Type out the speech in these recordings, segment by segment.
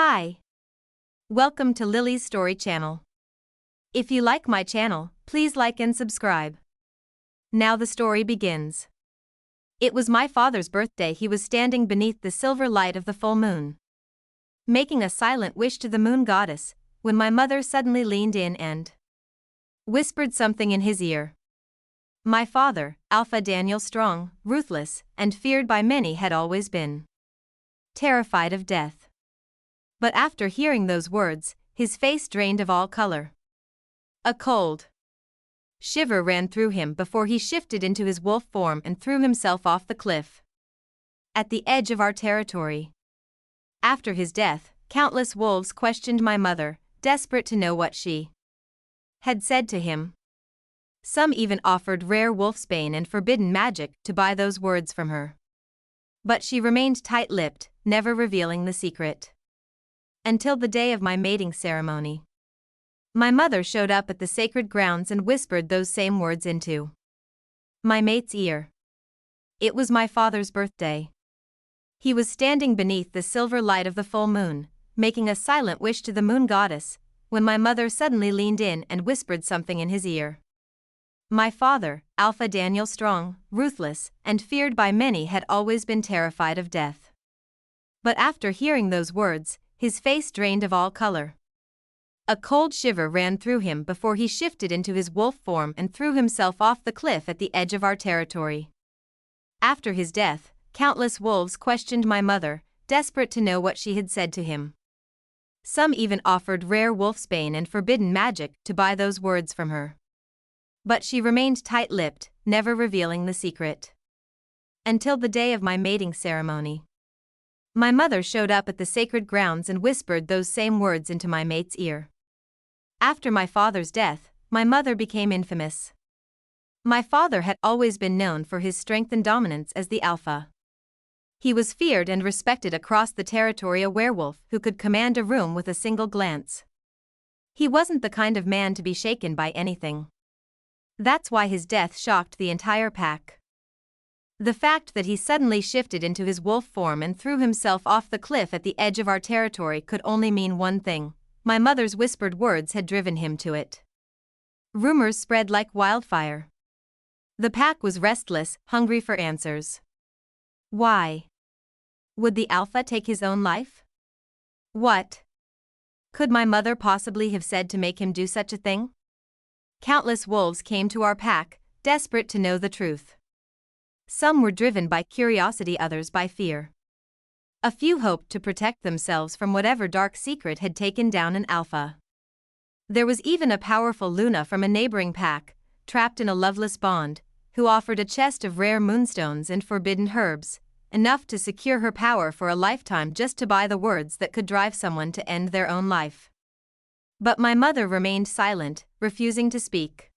Hi. Welcome to Lily's Story channel. If you like my channel, please like and subscribe. Now the story begins. It was my father's birthday. He was standing beneath the silver light of the full moon, making a silent wish to the moon goddess, when my mother suddenly leaned in and whispered something in his ear. My father, Alpha Daniel Strong, ruthless, and feared by many, had always been terrified of death. But after hearing those words, his face drained of all color. A cold shiver ran through him before he shifted into his wolf form and threw himself off the cliff at the edge of our territory. After his death, countless wolves questioned my mother, desperate to know what she had said to him. Some even offered rare wolfsbane and forbidden magic to buy those words from her. But she remained tight-lipped, never revealing the secret. Until the day of my mating ceremony. My mother showed up at the sacred grounds and whispered those same words into my mate's ear. It was my father's birthday. He was standing beneath the silver light of the full moon, making a silent wish to the moon goddess, when my mother suddenly leaned in and whispered something in his ear. My father, Alpha Daniel Strong, ruthless, and feared by many, had always been terrified of death. But after hearing those words, his face drained of all color. A cold shiver ran through him before he shifted into his wolf form and threw himself off the cliff at the edge of our territory. After his death, countless wolves questioned my mother, desperate to know what she had said to him. Some even offered rare wolfsbane and forbidden magic to buy those words from her. But she remained tight-lipped, never revealing the secret. Until the day of my mating ceremony. My mother showed up at the sacred grounds and whispered those same words into my mate's ear. After my father's death, my mother became infamous. My father had always been known for his strength and dominance as the Alpha. He was feared and respected across the territory, a werewolf who could command a room with a single glance. He wasn't the kind of man to be shaken by anything. That's why his death shocked the entire pack. The fact that he suddenly shifted into his wolf form and threw himself off the cliff at the edge of our territory could only mean one thing: my mother's whispered words had driven him to it. Rumors spread like wildfire. The pack was restless, hungry for answers. Why? Would the Alpha take his own life? What could my mother possibly have said to make him do such a thing? Countless wolves came to our pack, desperate to know the truth. Some were driven by curiosity, others by fear. A few hoped to protect themselves from whatever dark secret had taken down an Alpha. There was even a powerful Luna from a neighboring pack, trapped in a loveless bond, who offered a chest of rare moonstones and forbidden herbs, enough to secure her power for a lifetime just to buy the words that could drive someone to end their own life. But my mother remained silent, refusing to speak.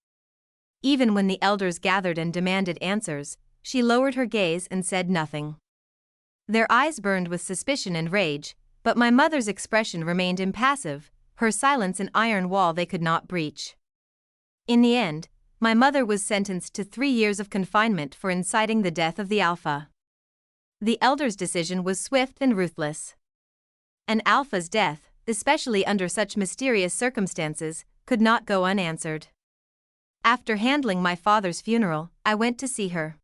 Even when the elders gathered and demanded answers, she lowered her gaze and said nothing. Their eyes burned with suspicion and rage, but my mother's expression remained impassive, her silence an iron wall they could not breach. In the end, my mother was sentenced to 3 years of confinement for inciting the death of the Alpha. The elders' decision was swift and ruthless. An Alpha's death, especially under such mysterious circumstances, could not go unanswered. After handling my father's funeral, I went to see her.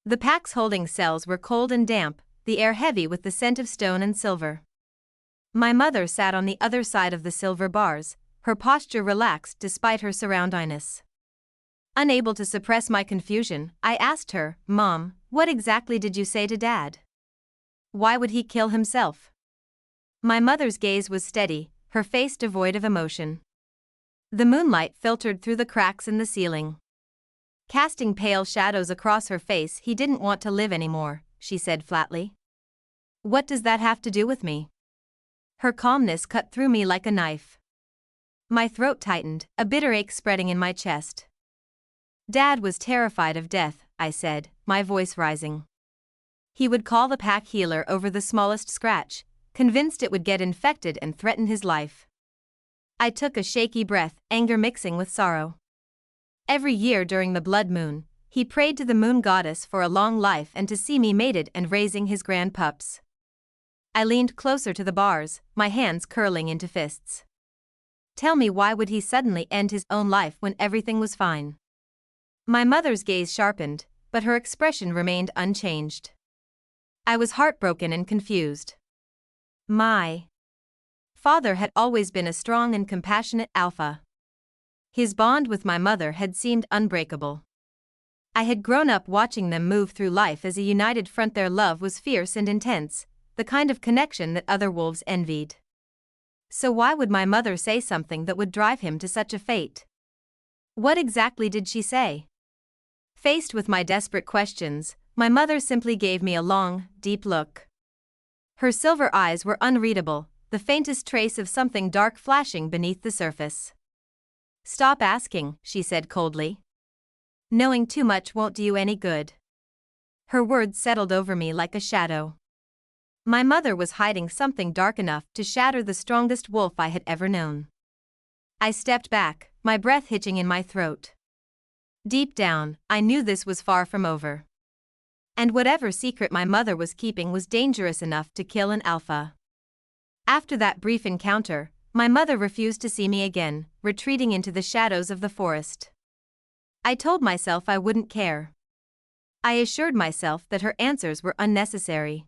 The pack's holding cells were cold and damp, the air heavy with the scent of stone and silver. My mother sat on the other side of the silver bars, her posture relaxed despite her surroundings. Unable to suppress my confusion, I asked her, "Mom, what exactly did you say to Dad? Why would he kill himself?" My mother's gaze was steady, her face devoid of emotion. The moonlight filtered through the cracks in the ceiling, casting pale shadows across her face. "He didn't want to live anymore," she said flatly. "What does that have to do with me?" Her calmness cut through me like a knife. My throat tightened, a bitter ache spreading in my chest. "Dad was terrified of death," I said, my voice rising. "He would call the pack healer over the smallest scratch, convinced it would get infected and threaten his life." I took a shaky breath, anger mixing with sorrow. Every year during the blood moon, he prayed to the moon goddess for a long life and to see me mated and raising his grand pups. I leaned closer to the bars, my hands curling into fists. Tell me, why would he suddenly end his own life when everything was fine? My mother's gaze sharpened, but her expression remained unchanged. I was heartbroken and confused. My father had always been a strong and compassionate alpha. His bond with my mother had seemed unbreakable. I had grown up watching them move through life as a united front. Their love was fierce and intense, the kind of connection that other wolves envied. So why would my mother say something that would drive him to such a fate? What exactly did she say? Faced with my desperate questions, my mother simply gave me a long, deep look. Her silver eyes were unreadable, the faintest trace of something dark flashing beneath the surface. Stop asking, she said coldly. Knowing too much won't do you any good. Her words settled over me like a shadow. My mother was hiding something dark enough to shatter the strongest wolf I had ever known. I stepped back, my breath hitching in my throat. Deep down, I knew this was far from over. And whatever secret my mother was keeping was dangerous enough to kill an alpha. After that brief encounter, my mother refused to see me again, retreating into the shadows of the forest. I told myself I wouldn't care. I assured myself that her answers were unnecessary.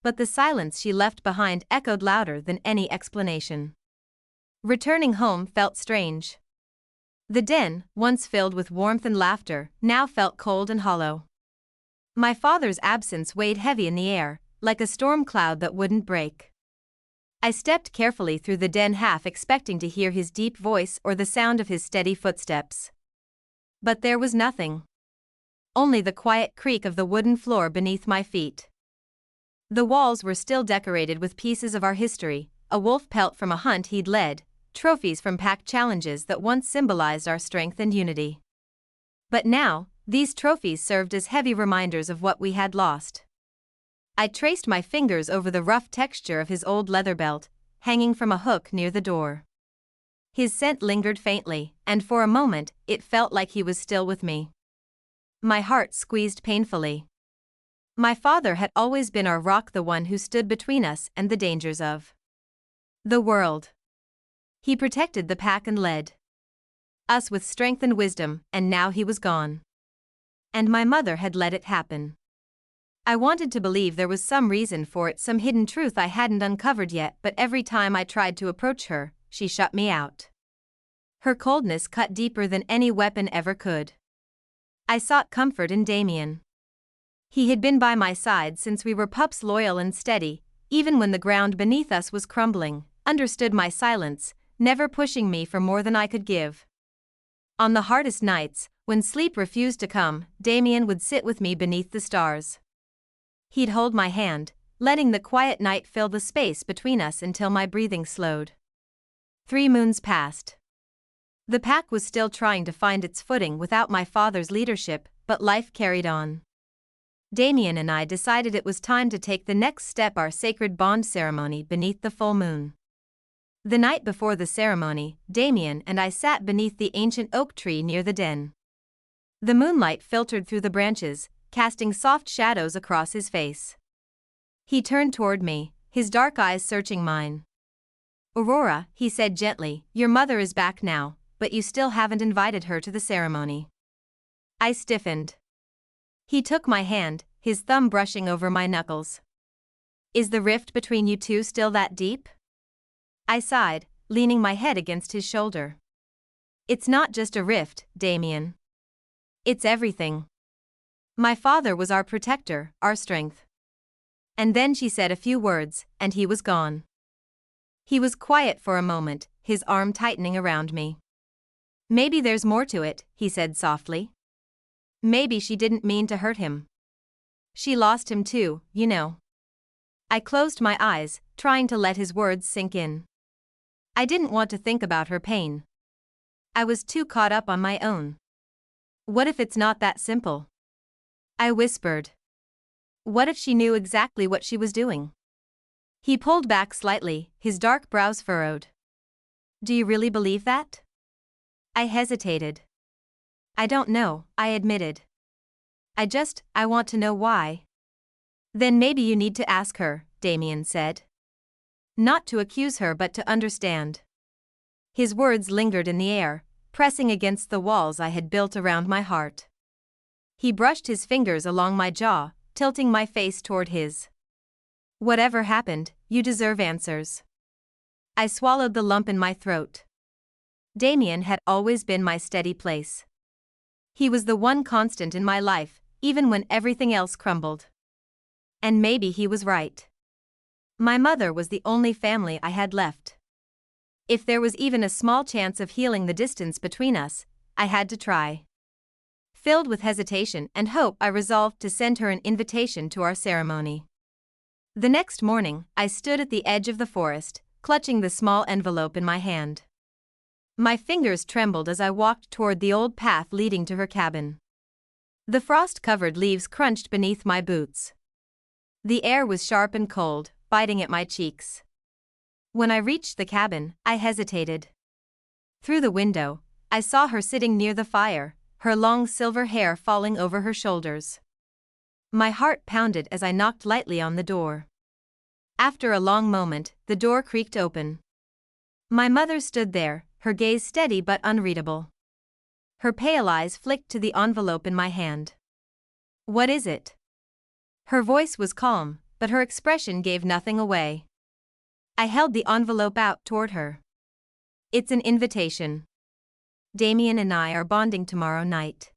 But the silence she left behind echoed louder than any explanation. Returning home felt strange. The den, once filled with warmth and laughter, now felt cold and hollow. My father's absence weighed heavy in the air, like a storm cloud that wouldn't break. I stepped carefully through the den, half expecting to hear his deep voice or the sound of his steady footsteps. But there was nothing. Only the quiet creak of the wooden floor beneath my feet. The walls were still decorated with pieces of our history, a wolf pelt from a hunt he'd led, trophies from pack challenges that once symbolized our strength and unity. But now, these trophies served as heavy reminders of what we had lost. I traced my fingers over the rough texture of his old leather belt, hanging from a hook near the door. His scent lingered faintly, and for a moment, it felt like he was still with me. My heart squeezed painfully. My father had always been our rock, the one who stood between us and the dangers of the world. He protected the pack and led us with strength and wisdom, and now he was gone. And my mother had let it happen. I wanted to believe there was some reason for it, some hidden truth I hadn't uncovered yet, but every time I tried to approach her, she shut me out. Her coldness cut deeper than any weapon ever could. I sought comfort in Damien. He had been by my side since we were pups, loyal and steady, even when the ground beneath us was crumbling, understood my silence, never pushing me for more than I could give. On the hardest nights, when sleep refused to come, Damien would sit with me beneath the stars. He'd hold my hand, letting the quiet night fill the space between us until my breathing slowed. 3 moons passed. The pack was still trying to find its footing without my father's leadership, but life carried on. Damien and I decided it was time to take the next step, our sacred bond ceremony beneath the full moon. The night before the ceremony, Damien and I sat beneath the ancient oak tree near the den. The moonlight filtered through the branches, casting soft shadows across his face. He turned toward me, his dark eyes searching mine. "Aurora," he said gently, "your mother is back now, but you still haven't invited her to the ceremony." I stiffened. He took my hand, his thumb brushing over my knuckles. "Is the rift between you two still that deep?" I sighed, leaning my head against his shoulder. "It's not just a rift, Damien. It's everything. My father was our protector, our strength." And then she said a few words, and he was gone. He was quiet for a moment, his arm tightening around me. "Maybe there's more to it," he said softly. "Maybe she didn't mean to hurt him. She lost him too, you know." I closed my eyes, trying to let his words sink in. I didn't want to think about her pain. I was too caught up on my own. What if it's not that simple? I whispered. What if she knew exactly what she was doing? He pulled back slightly, his dark brows furrowed. "Do you really believe that?" I hesitated. "I don't know," I admitted. I want to know why." "Then maybe you need to ask her," Damien said. Not to accuse her but to understand. His words lingered in the air, pressing against the walls I had built around my heart. He brushed his fingers along my jaw, tilting my face toward his. Whatever happened, you deserve answers. I swallowed the lump in my throat. Damien had always been my steady place. He was the one constant in my life, even when everything else crumbled. And maybe he was right. My mother was the only family I had left. If there was even a small chance of healing the distance between us, I had to try. Filled with hesitation and hope, I resolved to send her an invitation to our ceremony. The next morning, I stood at the edge of the forest, clutching the small envelope in my hand. My fingers trembled as I walked toward the old path leading to her cabin. The frost-covered leaves crunched beneath my boots. The air was sharp and cold, biting at my cheeks. When I reached the cabin, I hesitated. Through the window, I saw her sitting near the fire, her long silver hair falling over her shoulders. My heart pounded as I knocked lightly on the door. After a long moment, the door creaked open. My mother stood there, her gaze steady but unreadable. Her pale eyes flicked to the envelope in my hand. What is it? Her voice was calm, but her expression gave nothing away. I held the envelope out toward her. It's an invitation. Damien and I are bonding tomorrow night.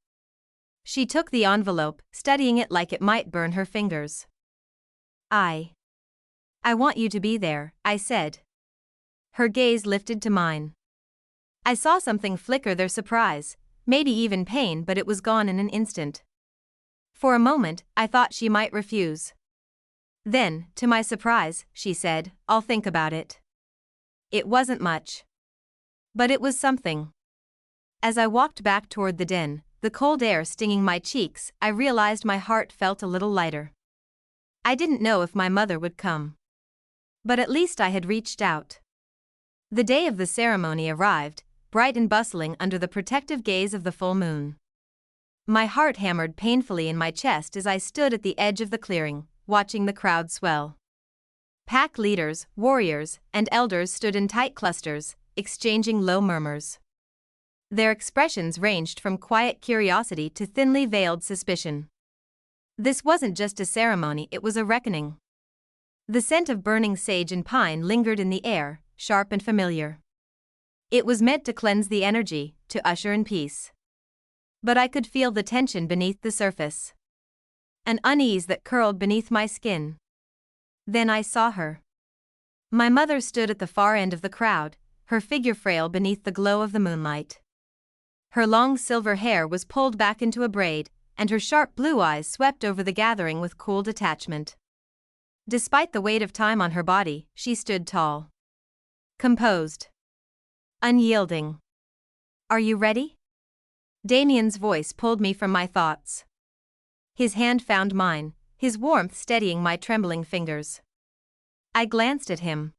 She took the envelope, studying it like it might burn her fingers. I want you to be there, I said. Her gaze lifted to mine. I saw something flicker their surprise, maybe even pain, but it was gone in an instant. For a moment, I thought she might refuse. Then, to my surprise, she said, I'll think about it. It wasn't much. But it was something. As I walked back toward the den, the cold air stinging my cheeks, I realized my heart felt a little lighter. I didn't know if my mother would come. But at least I had reached out. The day of the ceremony arrived, bright and bustling under the protective gaze of the full moon. My heart hammered painfully in my chest as I stood at the edge of the clearing, watching the crowd swell. Pack leaders, warriors, and elders stood in tight clusters, exchanging low murmurs. Their expressions ranged from quiet curiosity to thinly veiled suspicion. This wasn't just a ceremony, it was a reckoning. The scent of burning sage and pine lingered in the air, sharp and familiar. It was meant to cleanse the energy, to usher in peace. But I could feel the tension beneath the surface. An unease that curled beneath my skin. Then I saw her. My mother stood at the far end of the crowd, her figure frail beneath the glow of the moonlight. Her long silver hair was pulled back into a braid, and her sharp blue eyes swept over the gathering with cool detachment. Despite the weight of time on her body, she stood tall. Composed. Unyielding. Are you ready? Damien's voice pulled me from my thoughts. His hand found mine, his warmth steadying my trembling fingers. I glanced at him.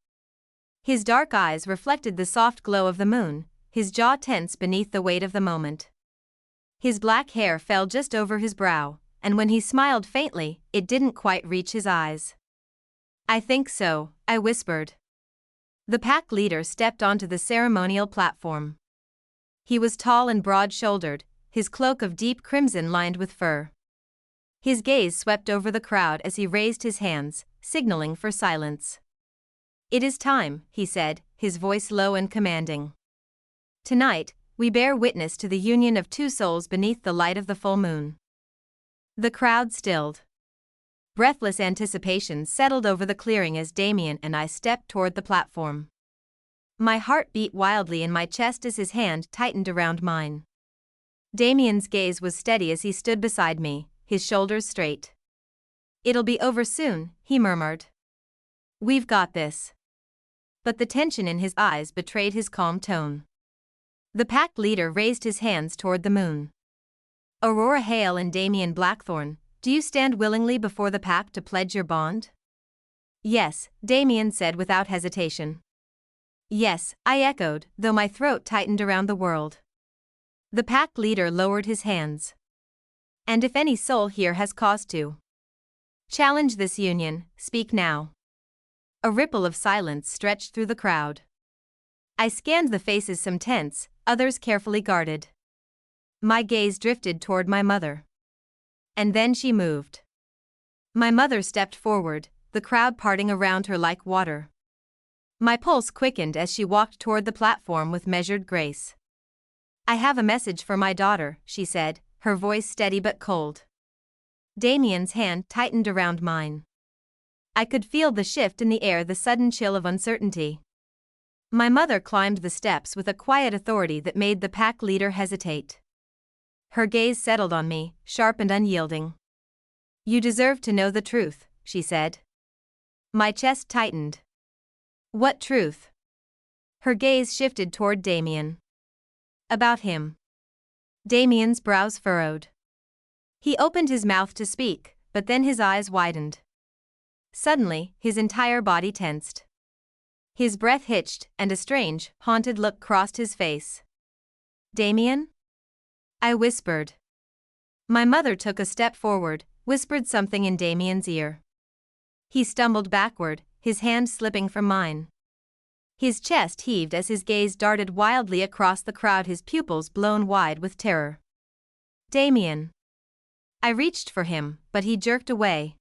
His dark eyes reflected the soft glow of the moon, his jaw tense beneath the weight of the moment. His black hair fell just over his brow, and when he smiled faintly, it didn't quite reach his eyes. I think so, I whispered. The pack leader stepped onto the ceremonial platform. He was tall and broad-shouldered, his cloak of deep crimson lined with fur. His gaze swept over the crowd as he raised his hands, signaling for silence. It is time, he said, his voice low and commanding. Tonight, we bear witness to the union of two souls beneath the light of the full moon. The crowd stilled. Breathless anticipation settled over the clearing as Damien and I stepped toward the platform. My heart beat wildly in my chest as his hand tightened around mine. Damien's gaze was steady as he stood beside me, his shoulders straight. It'll be over soon, he murmured. We've got this. But the tension in his eyes betrayed his calm tone. The pack leader raised his hands toward the moon. Aurora Hale and Damien Blackthorn, do you stand willingly before the pack to pledge your bond? Yes, Damien said without hesitation. Yes, I echoed, though my throat tightened around the world. The pack leader lowered his hands. And if any soul here has cause to challenge this union, speak now. A ripple of silence stretched through the crowd. I scanned the faces, some tense, others carefully guarded. My gaze drifted toward my mother. And then she moved. My mother stepped forward, the crowd parting around her like water. My pulse quickened as she walked toward the platform with measured grace. "I have a message for my daughter," she said, her voice steady but cold. Damien's hand tightened around mine. I could feel the shift in the air, the sudden chill of uncertainty. My mother climbed the steps with a quiet authority that made the pack leader hesitate. Her gaze settled on me, sharp and unyielding. "You deserve to know the truth," she said. My chest tightened. "What truth?" Her gaze shifted toward Damien. "About him." Damien's brows furrowed. He opened his mouth to speak, but then his eyes widened. Suddenly, his entire body tensed. His breath hitched, and a strange, haunted look crossed his face. "Damien?" I whispered. My mother took a step forward, whispered something in Damien's ear. He stumbled backward, his hand slipping from mine. His chest heaved as his gaze darted wildly across the crowd, his pupils blown wide with terror. "Damien." I reached for him, but he jerked away.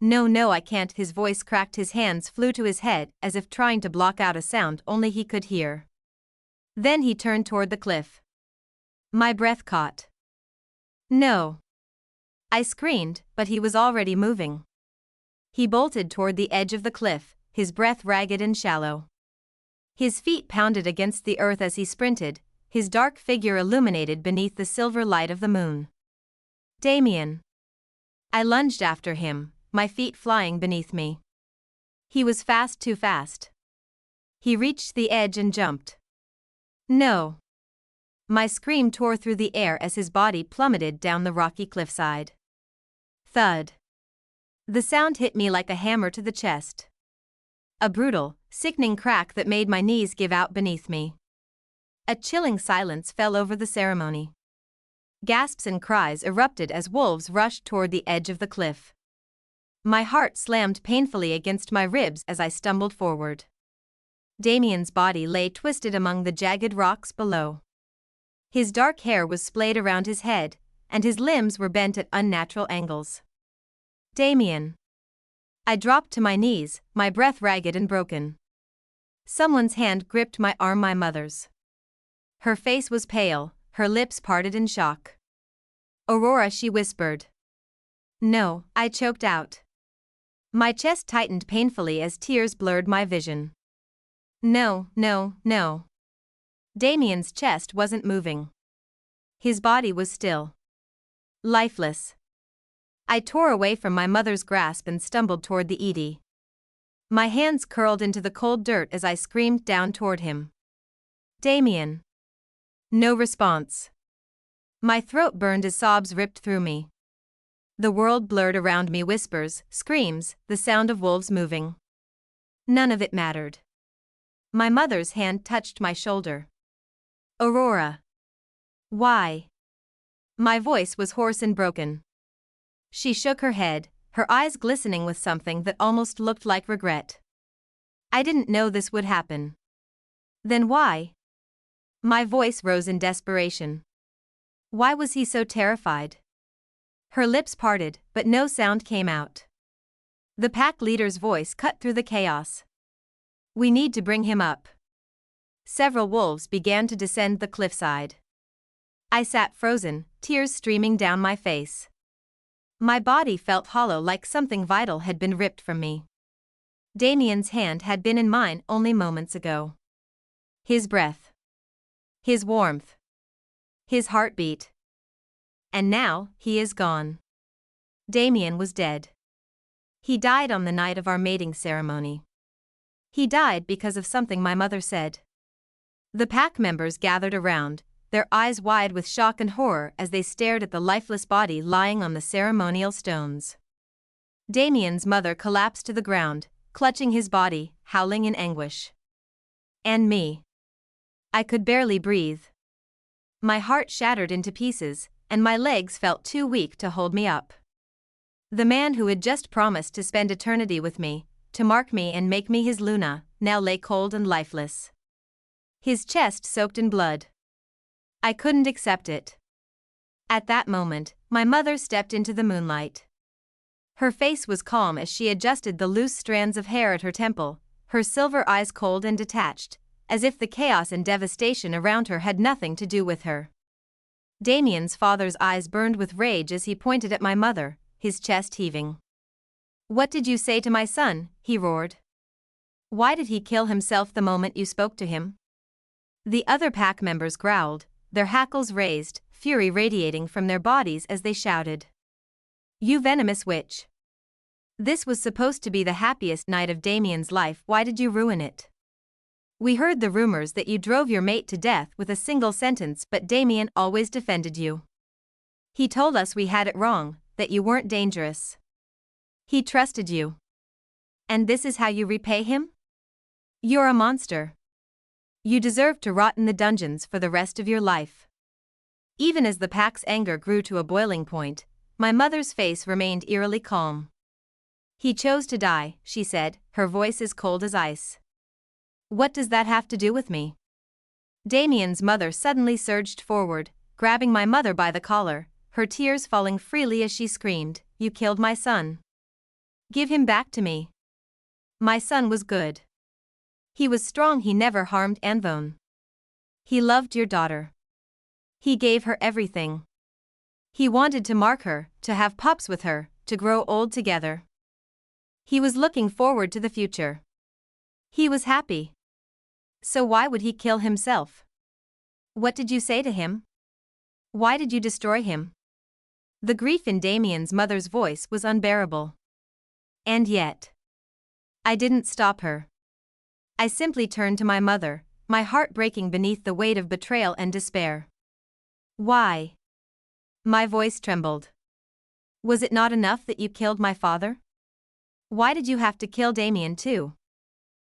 "No, no, I can't." His voice cracked, his hands flew to his head as if trying to block out a sound only he could hear. Then he turned toward the cliff. My breath caught. "No." I screamed, but he was already moving. He bolted toward the edge of the cliff, his breath ragged and shallow. His feet pounded against the earth as he sprinted, his dark figure illuminated beneath the silver light of the moon. "Damien." I lunged after him, my feet flying beneath me. He was fast, too fast. He reached the edge and jumped. "No." My scream tore through the air as his body plummeted down the rocky cliffside. Thud. The sound hit me like a hammer to the chest. A brutal, sickening crack that made my knees give out beneath me. A chilling silence fell over the ceremony. Gasps and cries erupted as wolves rushed toward the edge of the cliff. My heart slammed painfully against my ribs as I stumbled forward. Damien's body lay twisted among the jagged rocks below. His dark hair was splayed around his head, and his limbs were bent at unnatural angles. "Damien." I dropped to my knees, my breath ragged and broken. Someone's hand gripped my arm, my mother's. Her face was pale, her lips parted in shock. "Aurora," she whispered. "No," I choked out. My chest tightened painfully as tears blurred my vision. "No, no, no." Damien's chest wasn't moving. His body was still. Lifeless. I tore away from my mother's grasp and stumbled toward the edie. My hands curled into the cold dirt as I screamed down toward him. "Damien." No response. My throat burned as sobs ripped through me. The world blurred around me, whispers, screams, the sound of wolves moving. None of it mattered. My mother's hand touched my shoulder. "Aurora." "Why?" My voice was hoarse and broken. She shook her head, her eyes glistening with something that almost looked like regret. "I didn't know this would happen." "Then why?" My voice rose in desperation. Why was he so terrified? Her lips parted, but no sound came out. The pack leader's voice cut through the chaos. "We need to bring him up." Several wolves began to descend the cliffside. I sat frozen, tears streaming down my face. My body felt hollow, like something vital had been ripped from me. Damien's hand had been in mine only moments ago. His breath. His warmth. His heartbeat. And now, he is gone. Damien was dead. He died on the night of our mating ceremony. He died because of something my mother said. The pack members gathered around, their eyes wide with shock and horror as they stared at the lifeless body lying on the ceremonial stones. Damien's mother collapsed to the ground, clutching his body, howling in anguish. And me. I could barely breathe. My heart shattered into pieces, and my legs felt too weak to hold me up. The man who had just promised to spend eternity with me, to mark me and make me his Luna, now lay cold and lifeless. His chest soaked in blood. I couldn't accept it. At that moment, my mother stepped into the moonlight. Her face was calm as she adjusted the loose strands of hair at her temple, her silver eyes cold and detached, as if the chaos and devastation around her had nothing to do with her. Damien's father's eyes burned with rage as he pointed at my mother, his chest heaving. "What did you say to my son?" he roared. "Why did he kill himself the moment you spoke to him?" The other pack members growled, their hackles raised, fury radiating from their bodies as they shouted. "You venomous witch! This was supposed to be the happiest night of Damien's life, why did you ruin it? We heard the rumors that you drove your mate to death with a single sentence, but Damien always defended you. He told us we had it wrong, that you weren't dangerous. He trusted you. And this is how you repay him? You're a monster. You deserve to rot in the dungeons for the rest of your life." Even as the pack's anger grew to a boiling point, my mother's face remained eerily calm. "He chose to die," she said, her voice as cold as ice. "What does that have to do with me?" Damien's mother suddenly surged forward, grabbing my mother by the collar, her tears falling freely as she screamed, "You killed my son. Give him back to me. My son was good. He was strong, he never harmed Anvone. He loved your daughter. He gave her everything. He wanted to mark her, to have pups with her, to grow old together. He was looking forward to the future. He was happy. So why would he kill himself? What did you say to him? Why did you destroy him?" The grief in Damien's mother's voice was unbearable. And yet, I didn't stop her. I simply turned to my mother, my heart breaking beneath the weight of betrayal and despair. "Why?" My voice trembled. "Was it not enough that you killed my father? Why did you have to kill Damien too?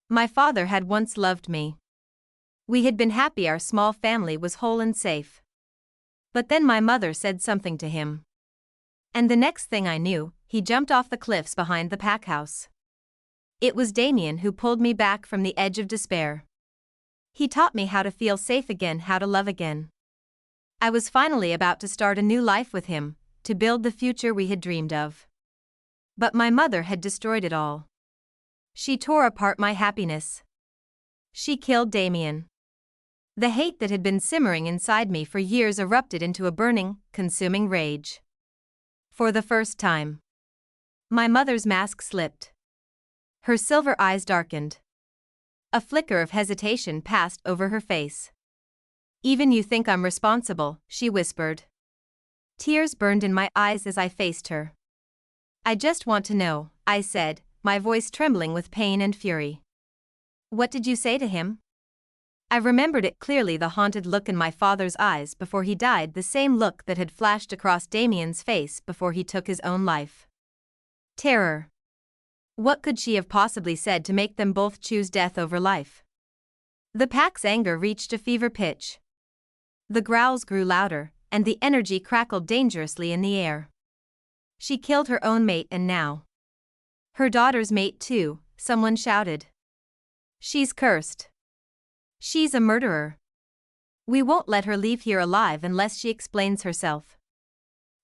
My father had once loved me. We had been happy, our small family was whole and safe. But then my mother said something to him. And the next thing I knew, he jumped off the cliffs behind the pack house. It was Damien who pulled me back from the edge of despair. He taught me how to feel safe again, how to love again. I was finally about to start a new life with him, to build the future we had dreamed of. But my mother had destroyed it all. She tore apart my happiness. She killed Damien. The hate that had been simmering inside me for years erupted into a burning, consuming rage. For the first time, my mother's mask slipped. Her silver eyes darkened. A flicker of hesitation passed over her face. "Even you think I'm responsible," she whispered. Tears burned in my eyes as I faced her. "I just want to know," I said, my voice trembling with pain and fury. "What did you say to him?" I remembered it clearly, the haunted look in my father's eyes before he died, the same look that had flashed across Damien's face before he took his own life. Terror. What could she have possibly said to make them both choose death over life? The pack's anger reached a fever pitch. The growls grew louder, and the energy crackled dangerously in the air. She killed her own mate, and now her daughter's mate too, someone shouted. "She's cursed. She's a murderer. We won't let her leave here alive unless she explains herself."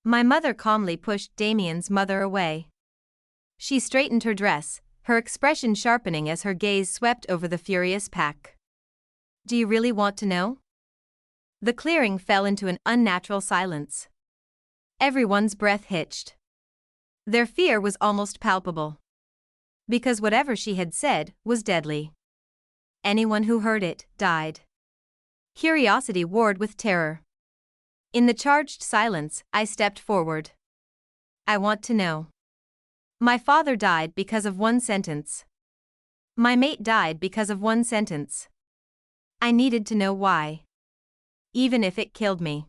My mother calmly pushed Damien's mother away. She straightened her dress, her expression sharpening as her gaze swept over the furious pack. "Do you really want to know?" The clearing fell into an unnatural silence. Everyone's breath hitched. Their fear was almost palpable. Because whatever she had said was deadly. Anyone who heard it died. Curiosity warred with terror. In the charged silence, I stepped forward. "I want to know. My father died because of one sentence. My mate died because of one sentence. I needed to know why. Even if it killed me."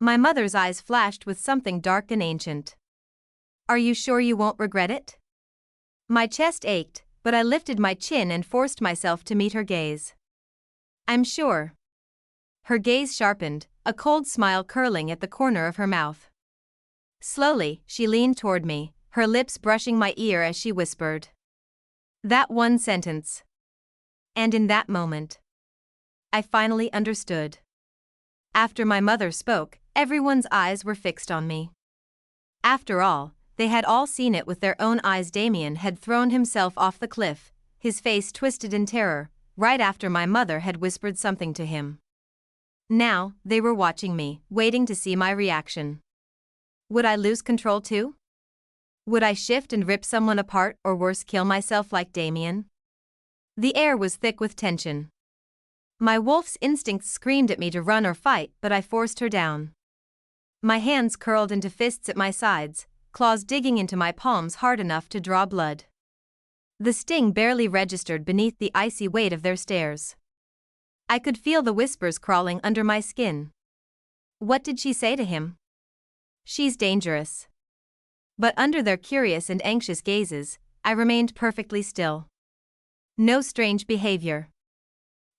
My mother's eyes flashed with something dark and ancient. "Are you sure you won't regret it?" My chest ached, but I lifted my chin and forced myself to meet her gaze. "I'm sure." Her gaze sharpened, a cold smile curling at the corner of her mouth. Slowly, she leaned toward me, her lips brushing my ear as she whispered. That one sentence. And in that moment, I finally understood. After my mother spoke, everyone's eyes were fixed on me. After all, they had all seen it with their own eyes. Damien had thrown himself off the cliff, his face twisted in terror, right after my mother had whispered something to him. Now, they were watching me, waiting to see my reaction. Would I lose control too? Would I shift and rip someone apart, or worse, kill myself like Damien? The air was thick with tension. My wolf's instincts screamed at me to run or fight, but I forced her down. My hands curled into fists at my sides, claws digging into my palms hard enough to draw blood. The sting barely registered beneath the icy weight of their stares. I could feel the whispers crawling under my skin. What did she say to him? She's dangerous. But under their curious and anxious gazes, I remained perfectly still. No strange behavior.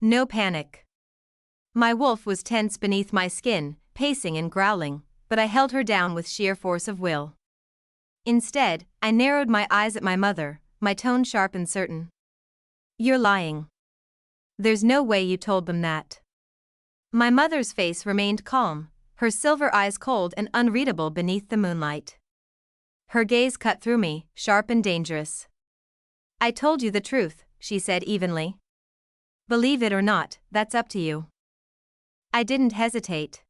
No panic. My wolf was tense beneath my skin, pacing and growling, but I held her down with sheer force of will. Instead, I narrowed my eyes at my mother, my tone sharp and certain. You're lying. There's no way you told them that. My mother's face remained calm, her silver eyes cold and unreadable beneath the moonlight. Her gaze cut through me, sharp and dangerous. I told you the truth, she said evenly. Believe it or not, that's up to you. I didn't hesitate.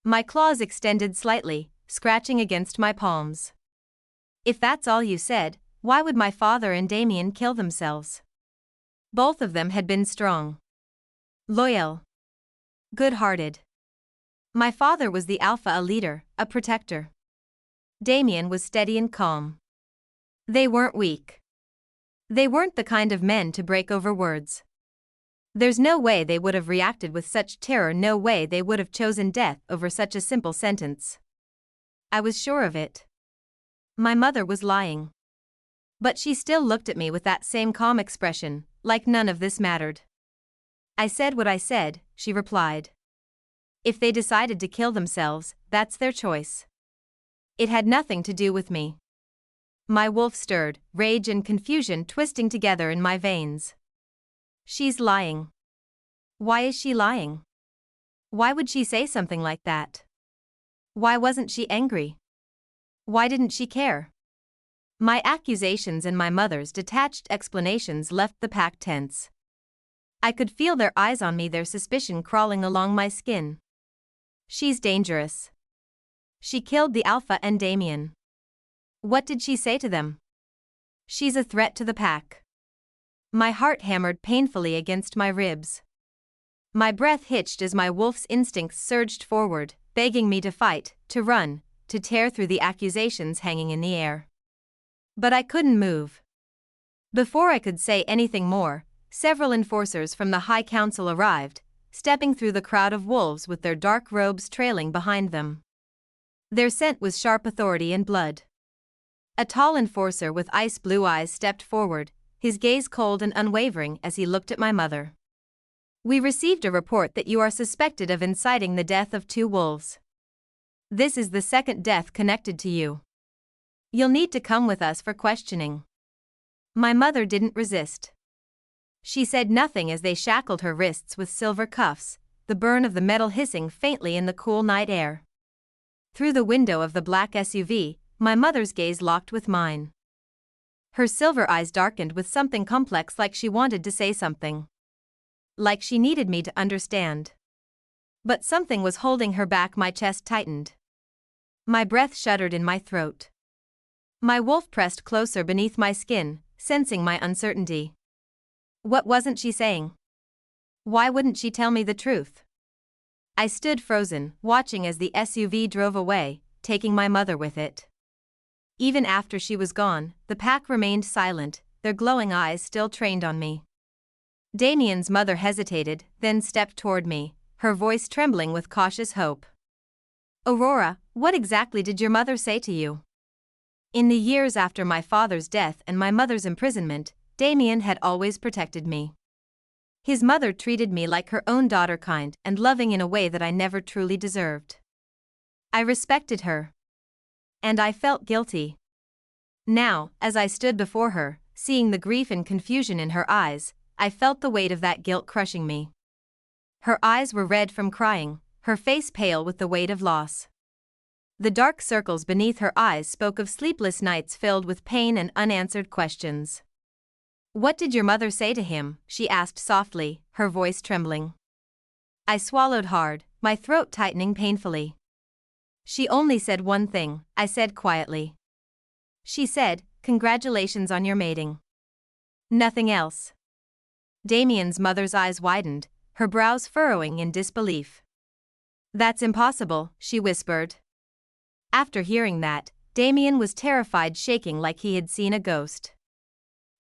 My claws extended slightly, scratching against my palms. If that's all you said, why would my father and Damien kill themselves? Both of them had been strong, loyal, good-hearted. My father was the alpha, a leader, a protector. Damien was steady and calm. They weren't weak. They weren't the kind of men to break over words. There's no way they would have reacted with such terror, no way they would have chosen death over such a simple sentence. I was sure of it. My mother was lying. But she still looked at me with that same calm expression, like none of this mattered. I said what I said, she replied. If they decided to kill themselves, that's their choice. It had nothing to do with me. My wolf stirred, rage and confusion twisting together in my veins. She's lying. Why is she lying? Why would she say something like that? Why wasn't she angry? Why didn't she care? My accusations and my mother's detached explanations left the pack tense. I could feel their eyes on me, their suspicion crawling along my skin. She's dangerous. She killed the alpha and Damien. What did she say to them? She's a threat to the pack. My heart hammered painfully against my ribs. My breath hitched as my wolf's instincts surged forward, begging me to fight, to run, to tear through the accusations hanging in the air. But I couldn't move. Before I could say anything more, several enforcers from the High Council arrived, stepping through the crowd of wolves with their dark robes trailing behind them. Their scent was sharp authority and blood. A tall enforcer with ice-blue eyes stepped forward, his gaze cold and unwavering as he looked at my mother. We received a report that you are suspected of inciting the death of 2 wolves. This is the second death connected to you. You'll need to come with us for questioning. My mother didn't resist. She said nothing as they shackled her wrists with silver cuffs, the burn of the metal hissing faintly in the cool night air. Through the window of the black SUV, my mother's gaze locked with mine. Her silver eyes darkened with something complex, like she wanted to say something. Like she needed me to understand. But something was holding her back. My chest tightened. My breath shuddered in my throat. My wolf pressed closer beneath my skin, sensing my uncertainty. What wasn't she saying? Why wouldn't she tell me the truth? I stood frozen, watching as the SUV drove away, taking my mother with it. Even after she was gone, the pack remained silent, their glowing eyes still trained on me. Damien's mother hesitated, then stepped toward me, her voice trembling with cautious hope. Aurora, what exactly did your mother say to you? In the years after my father's death and my mother's imprisonment, Damien had always protected me. His mother treated me like her own daughter, kind and loving in a way that I never truly deserved. I respected her. And I felt guilty. Now, as I stood before her, seeing the grief and confusion in her eyes, I felt the weight of that guilt crushing me. Her eyes were red from crying, her face pale with the weight of loss. The dark circles beneath her eyes spoke of sleepless nights filled with pain and unanswered questions. "What did your mother say to him?" she asked softly, her voice trembling. I swallowed hard, my throat tightening painfully. "She only said one thing," I said quietly. "She said, 'Congratulations on your mating.' Nothing else." Damien's mother's eyes widened, her brows furrowing in disbelief. "That's impossible," she whispered. After hearing that, Damien was terrified, shaking like he had seen a ghost.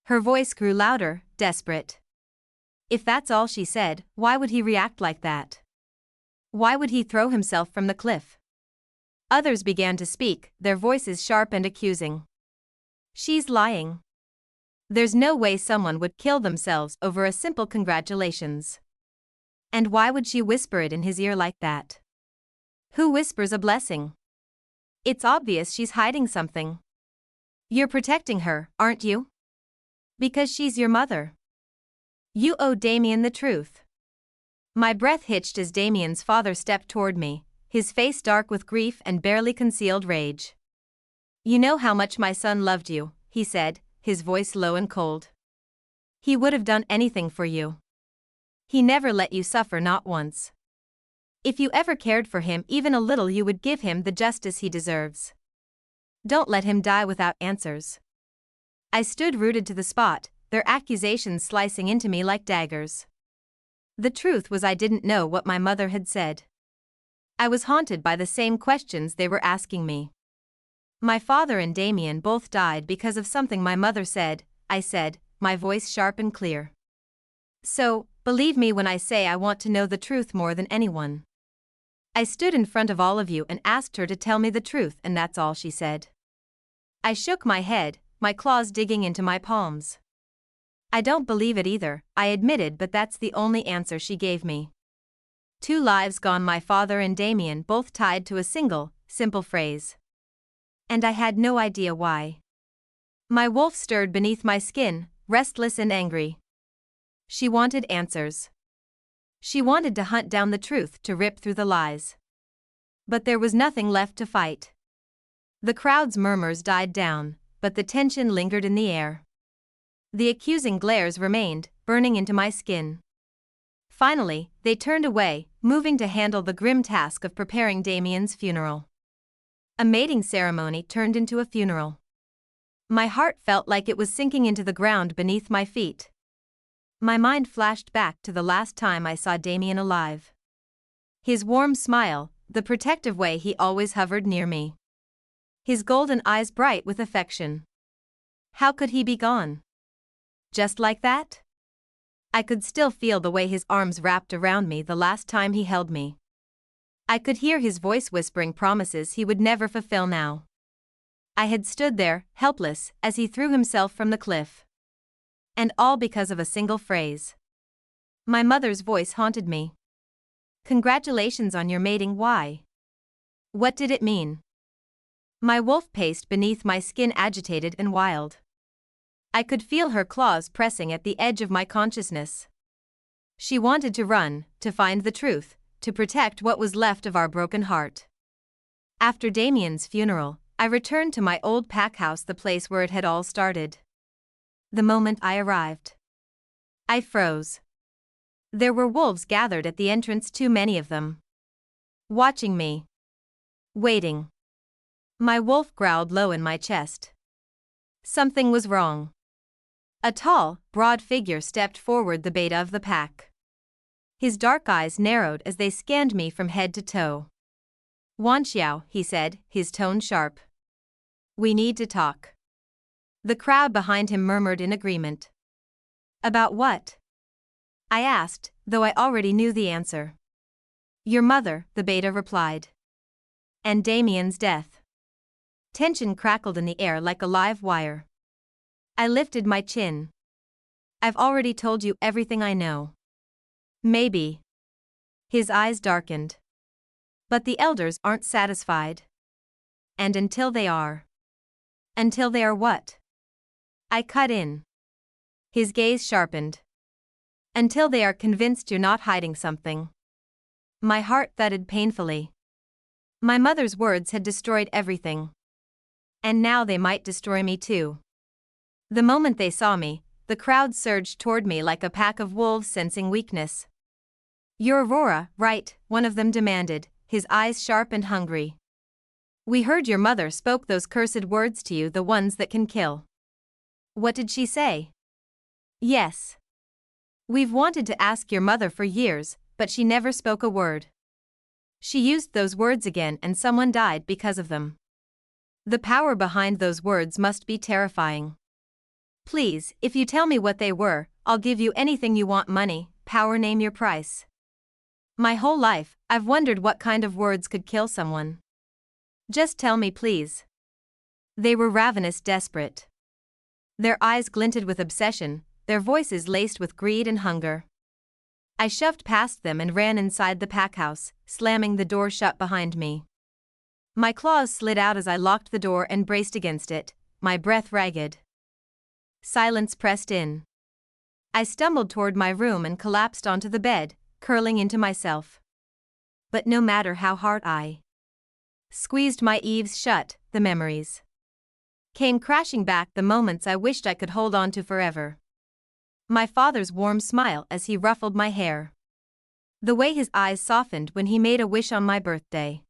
Her voice grew louder, desperate. If that's all she said, why would he react like that? Why would he throw himself from the cliff? Others began to speak, their voices sharp and accusing. "She's lying. There's no way someone would kill themselves over a simple congratulations. And why would she whisper it in his ear like that? Who whispers a blessing? It's obvious she's hiding something. You're protecting her, aren't you? Because she's your mother. You owe Damien the truth." My breath hitched as Damien's father stepped toward me, his face dark with grief and barely concealed rage. "You know how much my son loved you," he said, his voice low and cold. "He would have done anything for you. He never let you suffer, not once. If you ever cared for him even a little, you would give him the justice he deserves. Don't let him die without answers." I stood rooted to the spot, their accusations slicing into me like daggers. The truth was, I didn't know what my mother had said. I was haunted by the same questions they were asking me. "My father and Damien both died because of something my mother said," I said, my voice sharp and clear. "So, believe me when I say I want to know the truth more than anyone." I stood in front of all of you and asked her to tell me the truth, and that's all she said. I shook my head, my claws digging into my palms. "I don't believe it either," I admitted, but that's the only answer she gave me. 2 lives gone, my father and Damien both tied to a single, simple phrase. And I had no idea why. My wolf stirred beneath my skin, restless and angry. She wanted answers. She wanted to hunt down the truth, to rip through the lies. But there was nothing left to fight. The crowd's murmurs died down, but the tension lingered in the air. The accusing glares remained, burning into my skin. Finally, they turned away, moving to handle the grim task of preparing Damien's funeral. A mating ceremony turned into a funeral. My heart felt like it was sinking into the ground beneath my feet. My mind flashed back to the last time I saw Damien alive. His warm smile, the protective way he always hovered near me. His golden eyes bright with affection. How could he be gone? Just like that? I could still feel the way his arms wrapped around me the last time he held me. I could hear his voice whispering promises he would never fulfill now. I had stood there, helpless, as he threw himself from the cliff. And all because of a single phrase. My mother's voice haunted me. "Congratulations on your mating." Why? What did it mean? My wolf paced beneath my skin, agitated and wild. I could feel her claws pressing at the edge of my consciousness. She wanted to run, to find the truth, to protect what was left of our broken heart. After Damien's funeral, I returned to my old pack house, the place where it had all started. The moment I arrived, I froze. There were wolves gathered at the entrance, too many of them. Watching me. Waiting. My wolf growled low in my chest. Something was wrong. A tall, broad figure stepped forward, the beta of the pack. His dark eyes narrowed as they scanned me from head to toe. "Wanxiao," he said, his tone sharp. "We need to talk." The crowd behind him murmured in agreement. "About what?" I asked, though I already knew the answer. "Your mother," the beta replied. "And Damien's death." Tension crackled in the air like a live wire. I lifted my chin. "I've already told you everything I know." "Maybe." His eyes darkened. "But the elders aren't satisfied. And until they are." "Until they are what?" I cut in. His gaze sharpened. Until they are convinced you're not hiding something. My heart thudded painfully. My mother's words had destroyed everything. And now they might destroy me too. The moment they saw me, the crowd surged toward me like a pack of wolves sensing weakness. "You're Aurora, right?" one of them demanded, his eyes sharp and hungry. "We heard your mother spoke those cursed words to you, the ones that can kill." "What did she say?" "Yes. We've wanted to ask your mother for years, but she never spoke a word. She used those words again and someone died because of them. The power behind those words must be terrifying. Please, if you tell me what they were, I'll give you anything you want: money, power, name your price. My whole life, I've wondered what kind of words could kill someone. Just tell me, please." They were ravenous, desperate. Their eyes glinted with obsession, their voices laced with greed and hunger. I shoved past them and ran inside the pack house, slamming the door shut behind me. My claws slid out as I locked the door and braced against it, my breath ragged. Silence pressed in. I stumbled toward my room and collapsed onto the bed, curling into myself. But no matter how hard I squeezed my eaves shut, the memories came crashing back, the moments I wished I could hold on to forever. My father's warm smile as he ruffled my hair. The way his eyes softened when he made a wish on my birthday.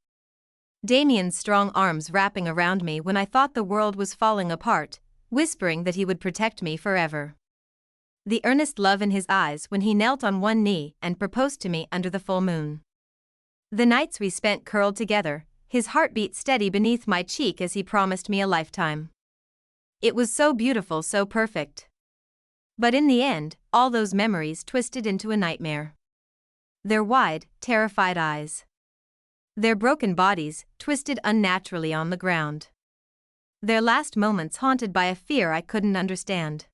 Damien's strong arms wrapping around me when I thought the world was falling apart, whispering that he would protect me forever. The earnest love in his eyes when he knelt on one knee and proposed to me under the full moon. The nights we spent curled together, his heartbeat steady beneath my cheek as he promised me a lifetime. It was so beautiful, so perfect. But in the end, all those memories twisted into a nightmare. Their wide, terrified eyes. Their broken bodies, twisted unnaturally on the ground. Their last moments haunted by a fear I couldn't understand.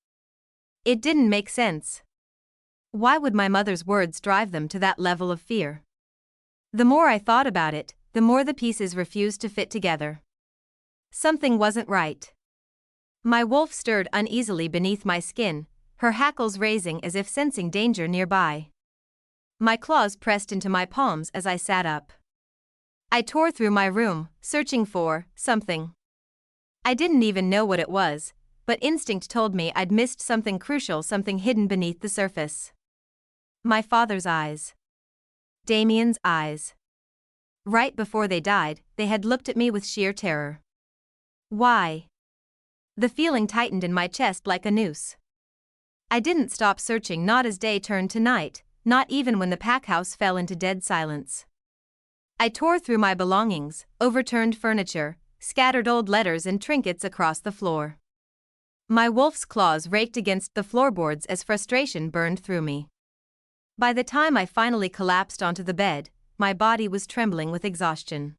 It didn't make sense. Why would my mother's words drive them to that level of fear? The more I thought about it, the more the pieces refused to fit together. Something wasn't right. My wolf stirred uneasily beneath my skin, her hackles raising as if sensing danger nearby. My claws pressed into my palms as I sat up. I tore through my room, searching for something. I didn't even know what it was, but instinct told me I'd missed something crucial, something hidden beneath the surface. My father's eyes. Damien's eyes. Right before they died, they had looked at me with sheer terror. Why? The feeling tightened in my chest like a noose. I didn't stop searching, not as day turned to night, not even when the pack house fell into dead silence. I tore through my belongings, overturned furniture, scattered old letters and trinkets across the floor. My wolf's claws raked against the floorboards as frustration burned through me. By the time I finally collapsed onto the bed, my body was trembling with exhaustion.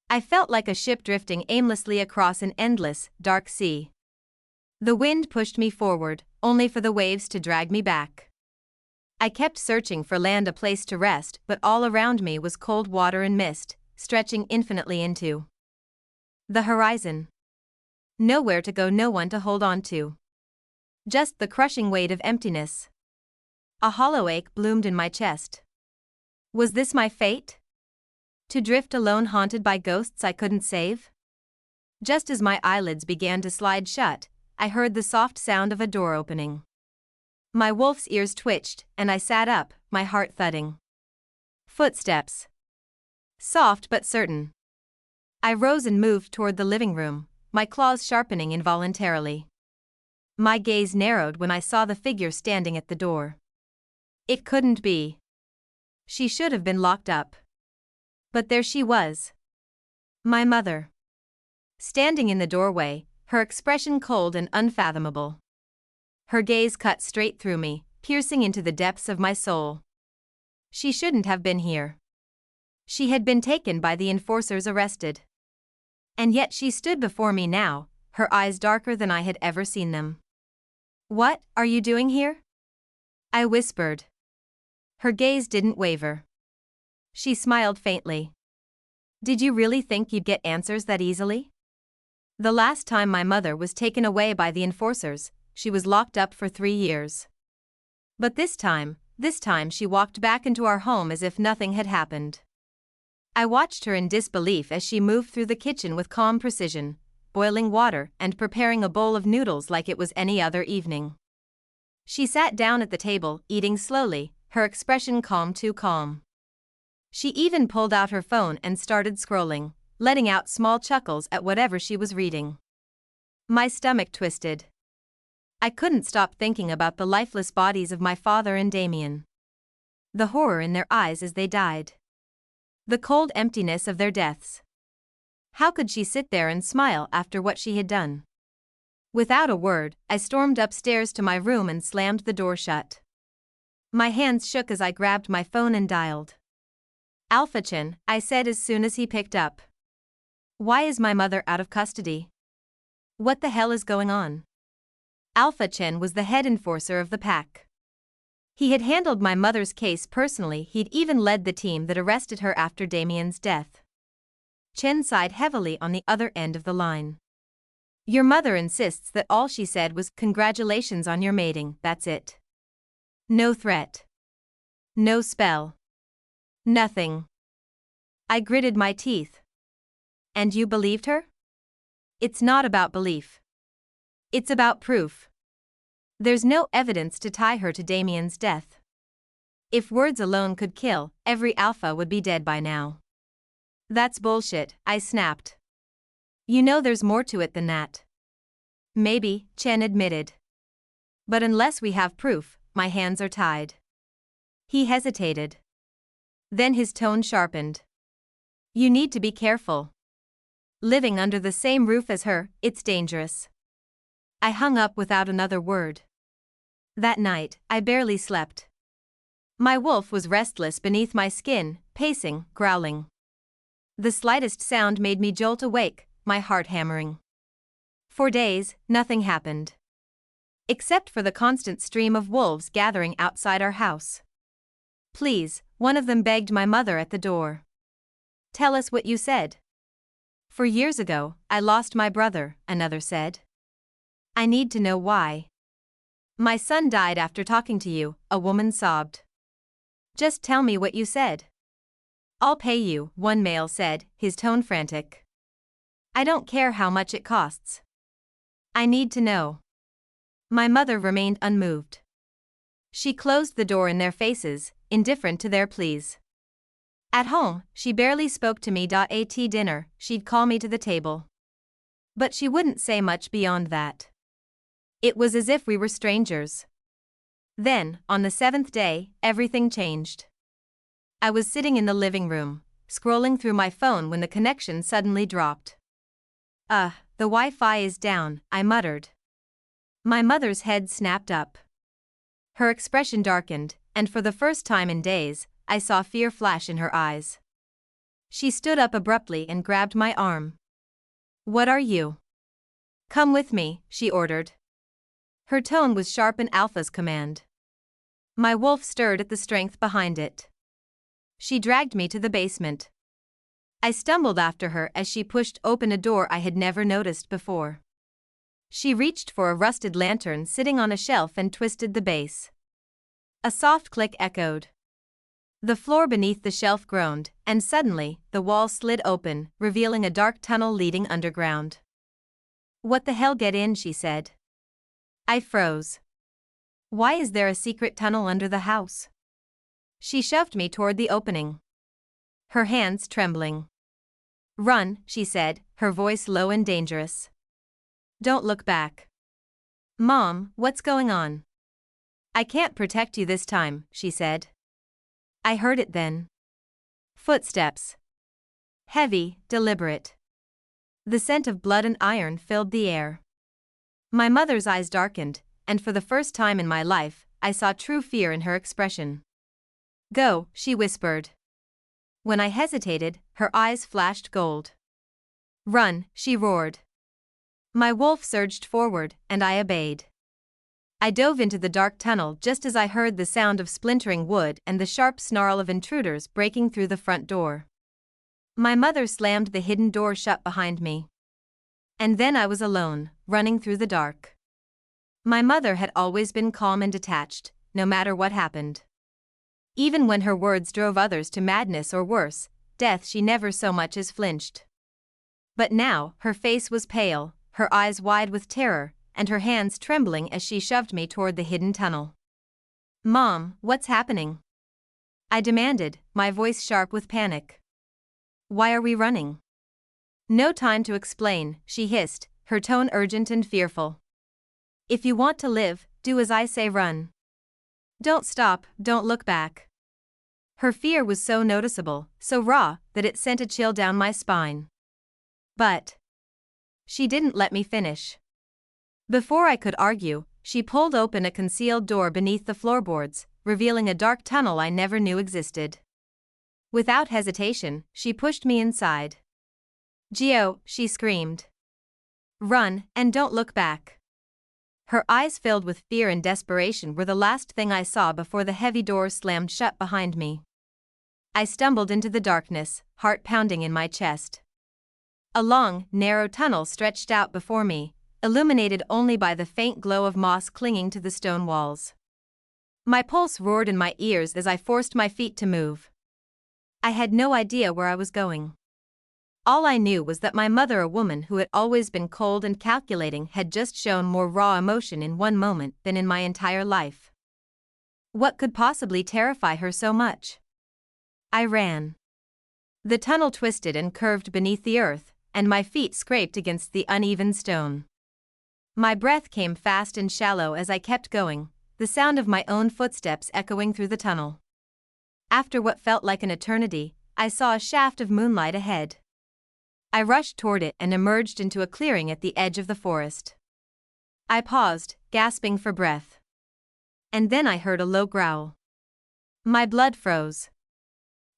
I felt like a ship drifting aimlessly across an endless, dark sea. The wind pushed me forward, only for the waves to drag me back. I kept searching for land, a place to rest, but all around me was cold water and mist, stretching infinitely into the horizon. Nowhere to go, no one to hold on to. Just the crushing weight of emptiness. A hollow ache bloomed in my chest. Was this my fate? To drift alone, haunted by ghosts I couldn't save? Just as my eyelids began to slide shut, I heard the soft sound of a door opening. My wolf's ears twitched, and I sat up, my heart thudding. Footsteps. Soft but certain. I rose and moved toward the living room, my claws sharpening involuntarily. My gaze narrowed when I saw the figure standing at the door. It couldn't be. She should have been locked up. But there she was. My mother. Standing in the doorway, her expression cold and unfathomable. Her gaze cut straight through me, piercing into the depths of my soul. She shouldn't have been here. She had been taken by the enforcers, arrested. And yet she stood before me now, her eyes darker than I had ever seen them. "What are you doing here?" I whispered. Her gaze didn't waver. She smiled faintly. "Did you really think you'd get answers that easily? The last time my mother was taken away by the enforcers, she was locked up for 3 years. But this time she walked back into our home as if nothing had happened. I watched her in disbelief as she moved through the kitchen with calm precision, boiling water and preparing a bowl of noodles like it was any other evening. She sat down at the table, eating slowly, her expression calm, too calm. She even pulled out her phone and started scrolling, letting out small chuckles at whatever she was reading. My stomach twisted. I couldn't stop thinking about the lifeless bodies of my father and Damien. The horror in their eyes as they died. The cold emptiness of their deaths. How could she sit there and smile after what she had done? Without a word, I stormed upstairs to my room and slammed the door shut. My hands shook as I grabbed my phone and dialed. "Alpha Chen," I said as soon as he picked up. "Why is my mother out of custody? What the hell is going on?" Alpha Chen was the head enforcer of the pack. He had handled my mother's case personally. He'd even led the team that arrested her after Damien's death. Chen sighed heavily on the other end of the line. "Your mother insists that all she said was, 'Congratulations on your mating,' that's it. No threat. No spell. Nothing." I gritted my teeth. "And you believed her?" "It's not about belief. It's about proof. There's no evidence to tie her to Damien's death. If words alone could kill, every alpha would be dead by now." "That's bullshit," I snapped. "You know there's more to it than that." "Maybe," Chen admitted. "But unless we have proof, my hands are tied." He hesitated. Then his tone sharpened. "You need to be careful. Living under the same roof as her, it's dangerous." I hung up without another word. That night, I barely slept. My wolf was restless beneath my skin, pacing, growling. The slightest sound made me jolt awake, my heart hammering. For days, nothing happened. Except for the constant stream of wolves gathering outside our house. "Please," one of them begged my mother at the door. "Tell us what you said." "For years ago, I lost my brother," another said. "I need to know why." "My son died after talking to you," a woman sobbed. "Just tell me what you said." "I'll pay you," one male said, his tone frantic. "I don't care how much it costs. I need to know." My mother remained unmoved. She closed the door in their faces, indifferent to their pleas. At home, she barely spoke to me. At dinner, she'd call me to the table. But she wouldn't say much beyond that. It was as if we were strangers. Then, on the 7th day, everything changed. I was sitting in the living room, scrolling through my phone when the connection suddenly dropped. The Wi-Fi is down," I muttered. My mother's head snapped up. Her expression darkened, and for the first time in days, I saw fear flash in her eyes. She stood up abruptly and grabbed my arm. "What are you?" "Come with me," she ordered. Her tone was sharp in Alpha's command. My wolf stirred at the strength behind it. She dragged me to the basement. I stumbled after her as she pushed open a door I had never noticed before. She reached for a rusted lantern sitting on a shelf and twisted the base. A soft click echoed. The floor beneath the shelf groaned, and suddenly, the wall slid open, revealing a dark tunnel leading underground. "What the hell, get in," she said. I froze. "Why is there a secret tunnel under the house?" She shoved me toward the opening. Her hands trembling. "Run," she said, her voice low and dangerous. "Don't look back." "Mom, what's going on?" "I can't protect you this time," she said. I heard it then. Footsteps. Heavy, deliberate. The scent of blood and iron filled the air. My mother's eyes darkened, and for the first time in my life, I saw true fear in her expression. "Go," she whispered. When I hesitated, her eyes flashed gold. "Run," she roared. My wolf surged forward, and I obeyed. I dove into the dark tunnel just as I heard the sound of splintering wood and the sharp snarl of intruders breaking through the front door. My mother slammed the hidden door shut behind me. And then I was alone, running through the dark. My mother had always been calm and detached, no matter what happened. Even when her words drove others to madness or worse, death, she never so much as flinched. But now, her face was pale, her eyes wide with terror, and her hands trembling as she shoved me toward the hidden tunnel. "Mom, what's happening?" I demanded, my voice sharp with panic. "Why are we running?" "No time to explain," she hissed, her tone urgent and fearful. "If you want to live, do as I say, run. Don't stop, don't look back." Her fear was so noticeable, so raw, that it sent a chill down my spine. But she didn't let me finish. Before I could argue, she pulled open a concealed door beneath the floorboards, revealing a dark tunnel I never knew existed. Without hesitation, she pushed me inside. "Gio," she screamed. "Run, and don't look back." Her eyes filled with fear and desperation were the last thing I saw before the heavy door slammed shut behind me. I stumbled into the darkness, heart pounding in my chest. A long, narrow tunnel stretched out before me, illuminated only by the faint glow of moss clinging to the stone walls. My pulse roared in my ears as I forced my feet to move. I had no idea where I was going. All I knew was that my mother, a woman who had always been cold and calculating, had just shown more raw emotion in one moment than in my entire life. What could possibly terrify her so much? I ran. The tunnel twisted and curved beneath the earth, and my feet scraped against the uneven stone. My breath came fast and shallow as I kept going, the sound of my own footsteps echoing through the tunnel. After what felt like an eternity, I saw a shaft of moonlight ahead. I rushed toward it and emerged into a clearing at the edge of the forest. I paused, gasping for breath. And then I heard a low growl. My blood froze.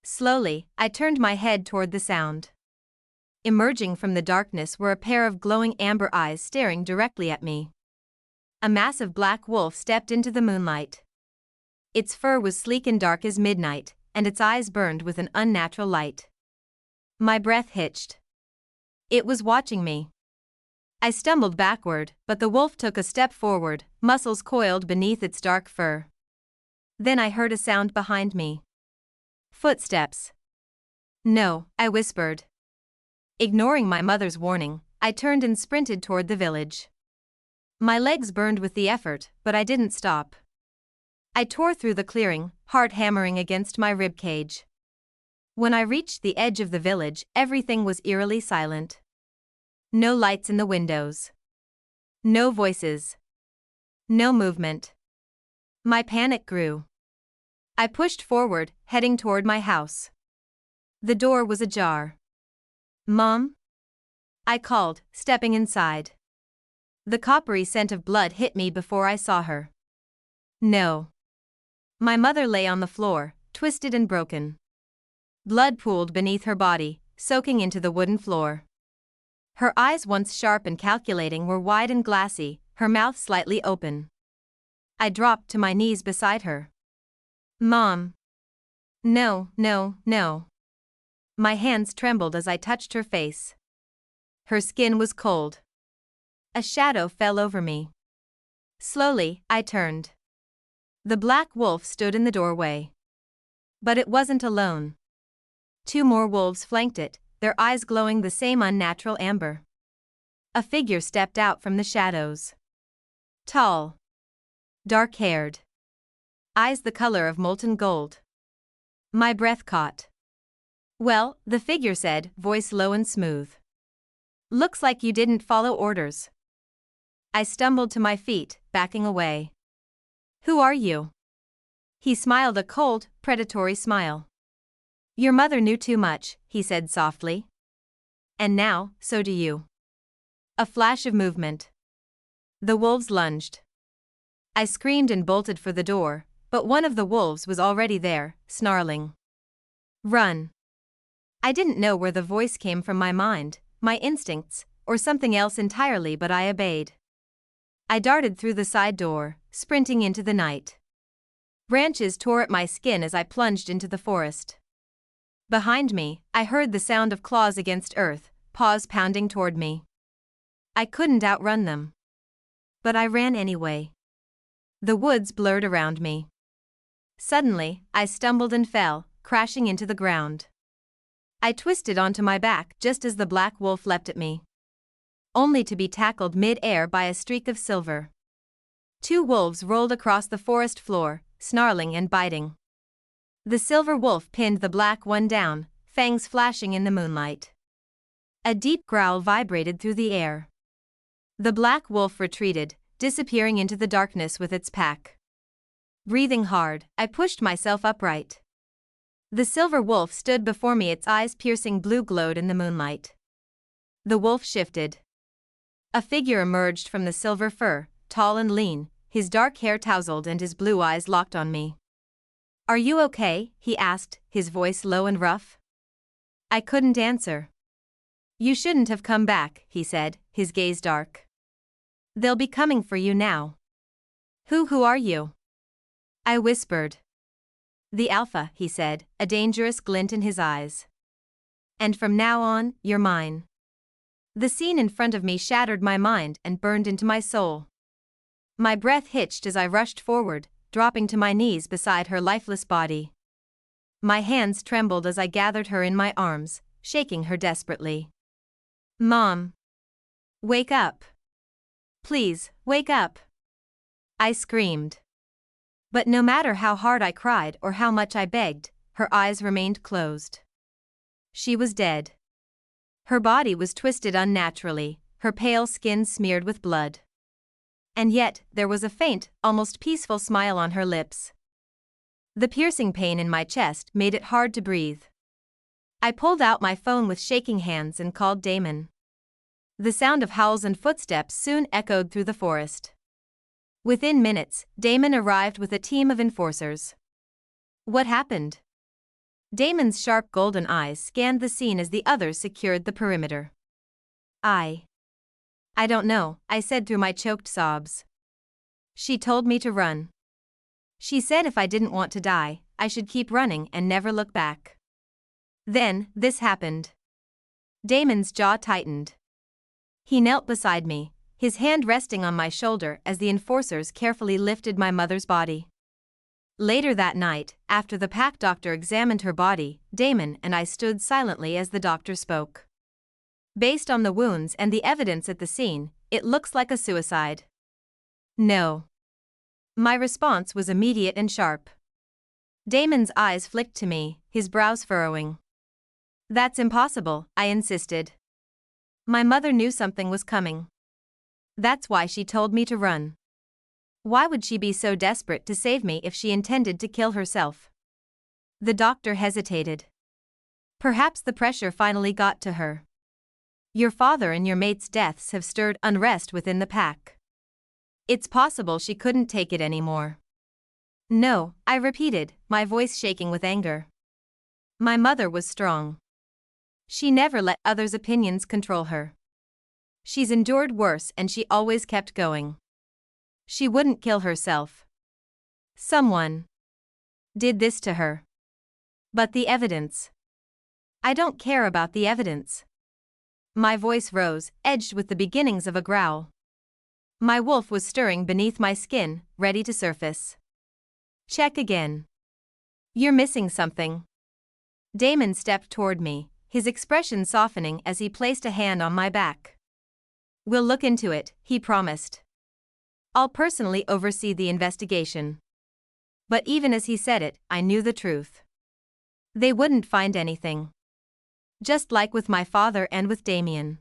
Slowly, I turned my head toward the sound. Emerging from the darkness were a pair of glowing amber eyes staring directly at me. A massive black wolf stepped into the moonlight. Its fur was sleek and dark as midnight, and its eyes burned with an unnatural light. My breath hitched. It was watching me. I stumbled backward, but the wolf took a step forward, muscles coiled beneath its dark fur. Then I heard a sound behind me. Footsteps. "No," I whispered. Ignoring my mother's warning, I turned and sprinted toward the village. My legs burned with the effort, but I didn't stop. I tore through the clearing, heart hammering against my ribcage. When I reached the edge of the village, everything was eerily silent. No lights in the windows. No voices. No movement. My panic grew. I pushed forward, heading toward my house. The door was ajar. "Mom?" I called, stepping inside. The coppery scent of blood hit me before I saw her. No. My mother lay on the floor, twisted and broken. Blood pooled beneath her body, soaking into the wooden floor. Her eyes, once sharp and calculating, were wide and glassy, her mouth slightly open. I dropped to my knees beside her. "Mom." "No, no, no." My hands trembled as I touched her face. Her skin was cold. A shadow fell over me. Slowly, I turned. The black wolf stood in the doorway. But it wasn't alone. 2 more wolves flanked it, their eyes glowing the same unnatural amber. A figure stepped out from the shadows. Tall. Dark-haired. Eyes the color of molten gold. My breath caught. "Well," the figure said, voice low and smooth. "Looks like you didn't follow orders." I stumbled to my feet, backing away. "Who are you?" He smiled a cold, predatory smile. "Your mother knew too much," he said softly. "And now, so do you." A flash of movement. The wolves lunged. I screamed and bolted for the door, but one of the wolves was already there, snarling. "Run." I didn't know where the voice came from, my mind, my instincts, or something else entirely, but I obeyed. I darted through the side door, sprinting into the night. Branches tore at my skin as I plunged into the forest. Behind me, I heard the sound of claws against earth, paws pounding toward me. I couldn't outrun them. But I ran anyway. The woods blurred around me. Suddenly, I stumbled and fell, crashing into the ground. I twisted onto my back just as the black wolf leapt at me, only to be tackled mid-air by a streak of silver. Two wolves rolled across the forest floor, snarling and biting. The silver wolf pinned the black one down, fangs flashing in the moonlight. A deep growl vibrated through the air. The black wolf retreated, disappearing into the darkness with its pack. Breathing hard, I pushed myself upright. The silver wolf stood before me, its eyes piercing blue glowed in the moonlight. The wolf shifted. A figure emerged from the silver fur, tall and lean, his dark hair tousled and his blue eyes locked on me. "Are you okay?" he asked, his voice low and rough. I couldn't answer. "You shouldn't have come back," he said, his gaze dark. "They'll be coming for you now." Who are you?" I whispered. "The Alpha," he said, a dangerous glint in his eyes. "And from now on, you're mine." The scene in front of me shattered my mind and burned into my soul. My breath hitched as I rushed forward, dropping to my knees beside her lifeless body. My hands trembled as I gathered her in my arms, shaking her desperately. "Mom! Wake up! Please, wake up!" I screamed. But no matter how hard I cried or how much I begged, her eyes remained closed. She was dead. Her body was twisted unnaturally, her pale skin smeared with blood. And yet, there was a faint, almost peaceful smile on her lips. The piercing pain in my chest made it hard to breathe. I pulled out my phone with shaking hands and called Damon. The sound of howls and footsteps soon echoed through the forest. Within minutes, Damon arrived with a team of enforcers. "What happened?" Damon's sharp golden eyes scanned the scene as the others secured the perimeter. I don't know," I said through my choked sobs. "She told me to run. She said if I didn't want to die, I should keep running and never look back. Then, this happened." Damon's jaw tightened. He knelt beside me, his hand resting on my shoulder as the enforcers carefully lifted my mother's body. Later that night, after the pack doctor examined her body, Damon and I stood silently as the doctor spoke. "Based on the wounds and the evidence at the scene, it looks like a suicide." "No." My response was immediate and sharp. Damon's eyes flicked to me, his brows furrowing. "That's impossible," I insisted. "My mother knew something was coming. That's why she told me to run. Why would she be so desperate to save me if she intended to kill herself?" The doctor hesitated. "Perhaps the pressure finally got to her. Your father and your mate's deaths have stirred unrest within the pack. It's possible she couldn't take it anymore." "No," I repeated, my voice shaking with anger. "My mother was strong. She never let others' opinions control her. She's endured worse and she always kept going. She wouldn't kill herself. Someone did this to her. But the evidence. I don't care about the evidence." My voice rose, edged with the beginnings of a growl. My wolf was stirring beneath my skin, ready to surface. "Check again. You're missing something." Damon stepped toward me, his expression softening as he placed a hand on my back. "We'll look into it," he promised. "I'll personally oversee the investigation." But even as he said it, I knew the truth. They wouldn't find anything. Just like with my father and with Damien.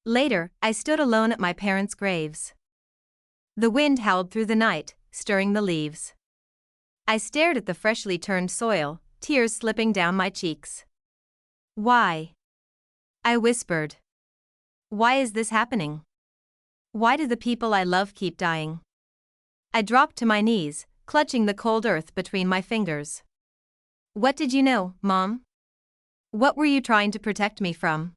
Later, I stood alone at my parents' graves. The wind howled through the night, stirring the leaves. I stared at the freshly turned soil, tears slipping down my cheeks. "Why?" I whispered. "Why is this happening? Why do the people I love keep dying?" I dropped to my knees, clutching the cold earth between my fingers. "What did you know, Mom? What were you trying to protect me from?"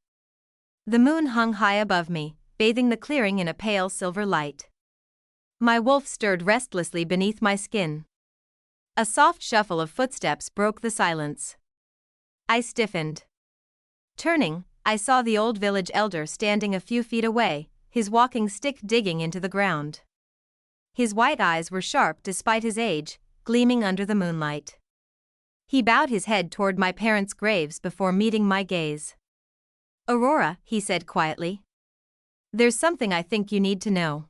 The moon hung high above me, bathing the clearing in a pale silver light. My wolf stirred restlessly beneath my skin. A soft shuffle of footsteps broke the silence. I stiffened. Turning, I saw the old village elder standing a few feet away, his walking stick digging into the ground. His white eyes were sharp despite his age, gleaming under the moonlight. He bowed his head toward my parents' graves before meeting my gaze. "Aurora," he said quietly. "There's something I think you need to know."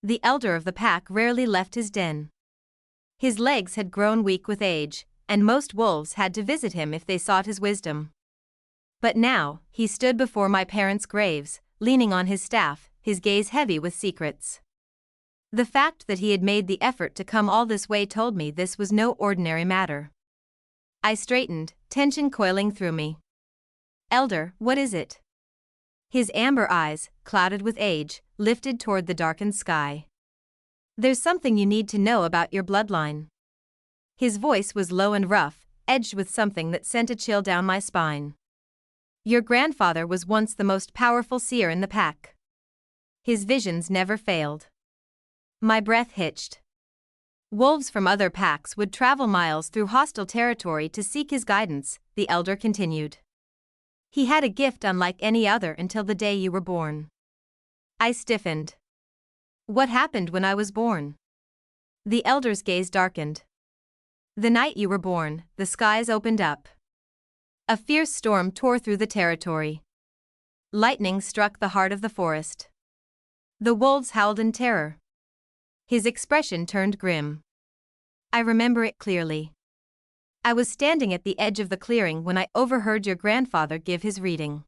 The elder of the pack rarely left his den. His legs had grown weak with age, and most wolves had to visit him if they sought his wisdom. But now, he stood before my parents' graves, leaning on his staff, his gaze heavy with secrets. The fact that he had made the effort to come all this way told me this was no ordinary matter. I straightened, tension coiling through me. "Elder, what is it?" His amber eyes, clouded with age, lifted toward the darkened sky. "There's something you need to know about your bloodline." His voice was low and rough, edged with something that sent a chill down my spine. "Your grandfather was once the most powerful seer in the pack. His visions never failed." My breath hitched. Wolves from other packs would travel miles through hostile territory to seek his guidance, the elder continued. "He had a gift unlike any other until the day you were born." I stiffened. "What happened when I was born?" The elder's gaze darkened. "The night you were born, the skies opened up. A fierce storm tore through the territory. Lightning struck the heart of the forest. The wolves howled in terror." His expression turned grim. "I remember it clearly. I was standing at the edge of the clearing when I overheard your grandfather give his reading."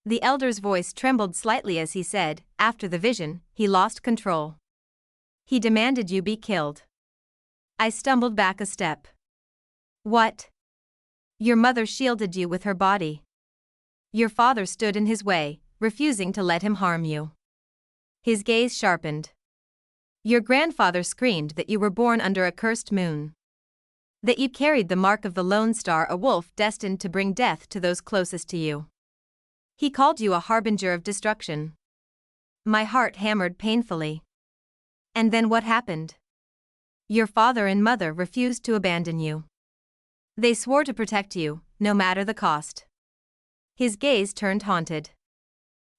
The elder's voice trembled slightly as he said, "After the vision, he lost control. He demanded you be killed." I stumbled back a step. "What?" "Your mother shielded you with her body. Your father stood in his way, refusing to let him harm you." His gaze sharpened. "Your grandfather screamed that you were born under a cursed moon. That you carried the mark of the lone star, a wolf destined to bring death to those closest to you. He called you a harbinger of destruction." My heart hammered painfully. "And then what happened?" "Your father and mother refused to abandon you. They swore to protect you, no matter the cost." His gaze turned haunted.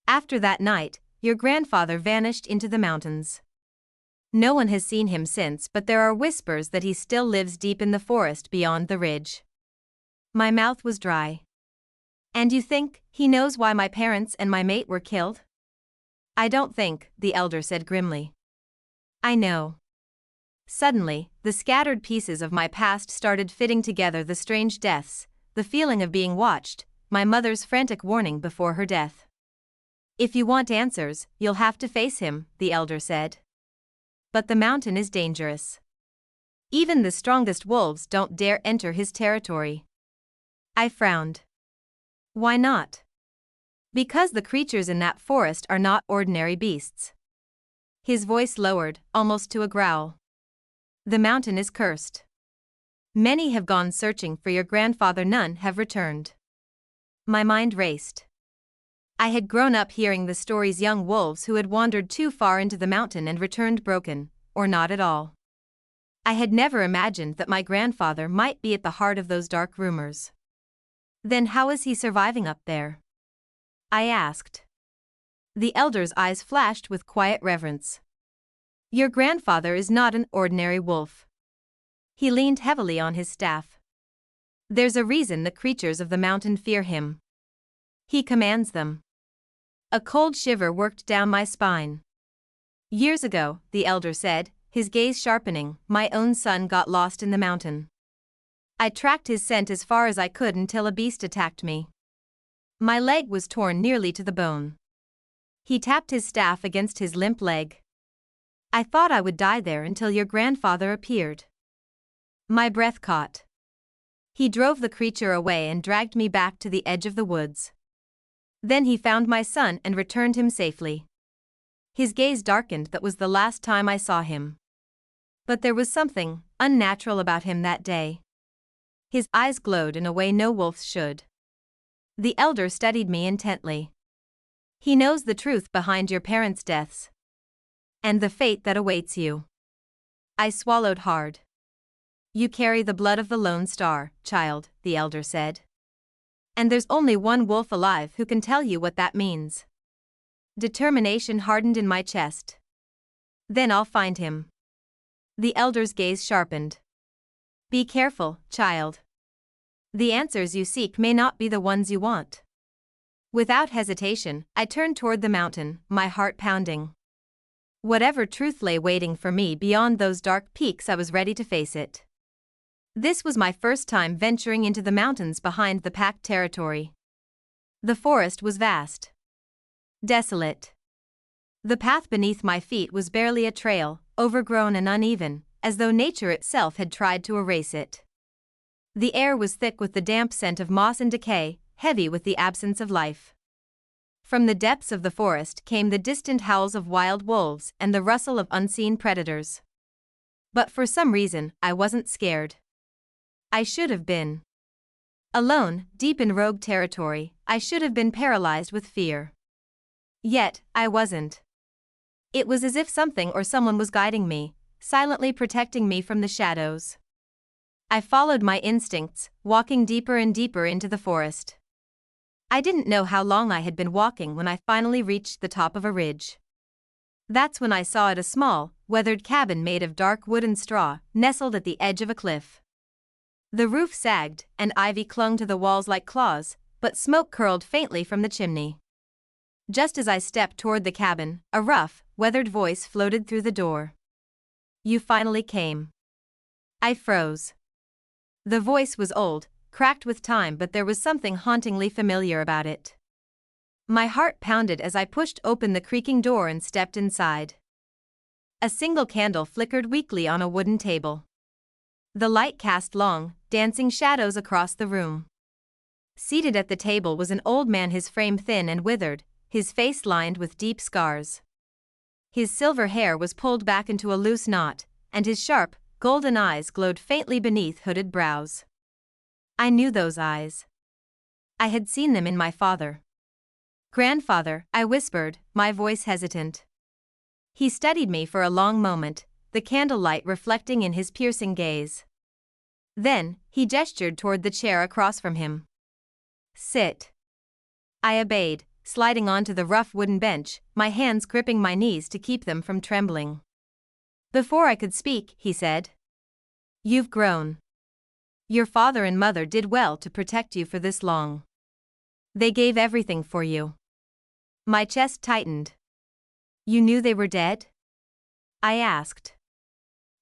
"After that night, your grandfather vanished into the mountains. No one has seen him since, but there are whispers that he still lives deep in the forest beyond the ridge." My mouth was dry. "And you think he knows why my parents and my mate were killed?" "I don't think," the elder said grimly. "I know." Suddenly, the scattered pieces of my past started fitting together: the strange deaths, the feeling of being watched, my mother's frantic warning before her death. "If you want answers, you'll have to face him," the elder said. "But the mountain is dangerous. Even the strongest wolves don't dare enter his territory." I frowned. "Why not?" "Because the creatures in that forest are not ordinary beasts." His voice lowered, almost to a growl. "The mountain is cursed. Many have gone searching for your grandfather, none have returned." My mind raced. I had grown up hearing the stories: young wolves who had wandered too far into the mountain and returned broken, or not at all. I had never imagined that my grandfather might be at the heart of those dark rumors. "Then how is he surviving up there?" I asked. The elder's eyes flashed with quiet reverence. "Your grandfather is not an ordinary wolf." He leaned heavily on his staff. "There's a reason the creatures of the mountain fear him. He commands them." A cold shiver worked down my spine. "Years ago," the elder said, his gaze sharpening, "my own son got lost in the mountain. I tracked his scent as far as I could until a beast attacked me. My leg was torn nearly to the bone." He tapped his staff against his limp leg. "I thought I would die there until your grandfather appeared." My breath caught. "He drove the creature away and dragged me back to the edge of the woods. Then he found my son and returned him safely." His gaze darkened. "That was the last time I saw him. But there was something unnatural about him that day." His eyes glowed in a way no wolf's should. The elder studied me intently. "He knows the truth behind your parents' deaths. And the fate that awaits you." I swallowed hard. "You carry the blood of the Lone Star, child," the elder said. "And there's only one wolf alive who can tell you what that means." Determination hardened in my chest. Then I'll find him. The elder's gaze sharpened. Be careful, child. The answers you seek may not be the ones you want. Without hesitation, I turned toward the mountain, my heart pounding. Whatever truth lay waiting for me beyond those dark peaks, I was ready to face it. This was my first time venturing into the mountains behind the packed territory. The forest was vast. Desolate. The path beneath my feet was barely a trail, overgrown and uneven, as though nature itself had tried to erase it. The air was thick with the damp scent of moss and decay, heavy with the absence of life. From the depths of the forest came the distant howls of wild wolves and the rustle of unseen predators. But for some reason, I wasn't scared. I should have been. Alone, deep in rogue territory, I should have been paralyzed with fear. Yet, I wasn't. It was as if something or someone was guiding me, silently protecting me from the shadows. I followed my instincts, walking deeper and deeper into the forest. I didn't know how long I had been walking when I finally reached the top of a ridge. That's when I saw it, a small, weathered cabin made of dark wood and straw, nestled at the edge of a cliff. The roof sagged, and ivy clung to the walls like claws, but smoke curled faintly from the chimney. Just as I stepped toward the cabin, a rough, weathered voice floated through the door. You finally came. I froze. The voice was old, cracked with time, but there was something hauntingly familiar about it. My heart pounded as I pushed open the creaking door and stepped inside. A single candle flickered weakly on a wooden table. The light cast long, dancing shadows across the room. Seated at the table was an old man, his frame thin and withered, his face lined with deep scars. His silver hair was pulled back into a loose knot, and his sharp, golden eyes glowed faintly beneath hooded brows. I knew those eyes. I had seen them in my father. Grandfather, I whispered, my voice hesitant. He studied me for a long moment, the candlelight reflecting in his piercing gaze. Then, he gestured toward the chair across from him. Sit. I obeyed, sliding onto the rough wooden bench, my hands gripping my knees to keep them from trembling. Before I could speak, he said. You've grown. Your father and mother did well to protect you for this long. They gave everything for you. My chest tightened. You knew they were dead? I asked.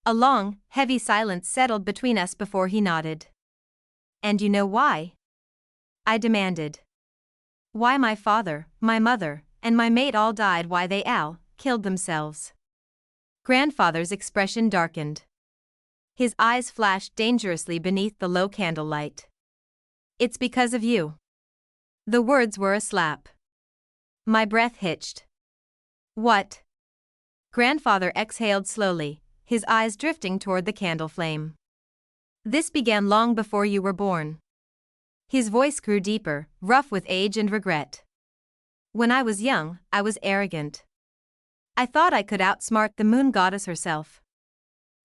A long, heavy silence settled between us before he nodded. And you know why? I demanded. Why my father, my mother, and my mate all died, why they all killed themselves. Grandfather's expression darkened. His eyes flashed dangerously beneath the low candlelight. It's because of you. The words were a slap. My breath hitched. What? Grandfather exhaled slowly, his eyes drifting toward the candle flame. This began long before you were born. His voice grew deeper, rough with age and regret. When I was young, I was arrogant. I thought I could outsmart the moon goddess herself.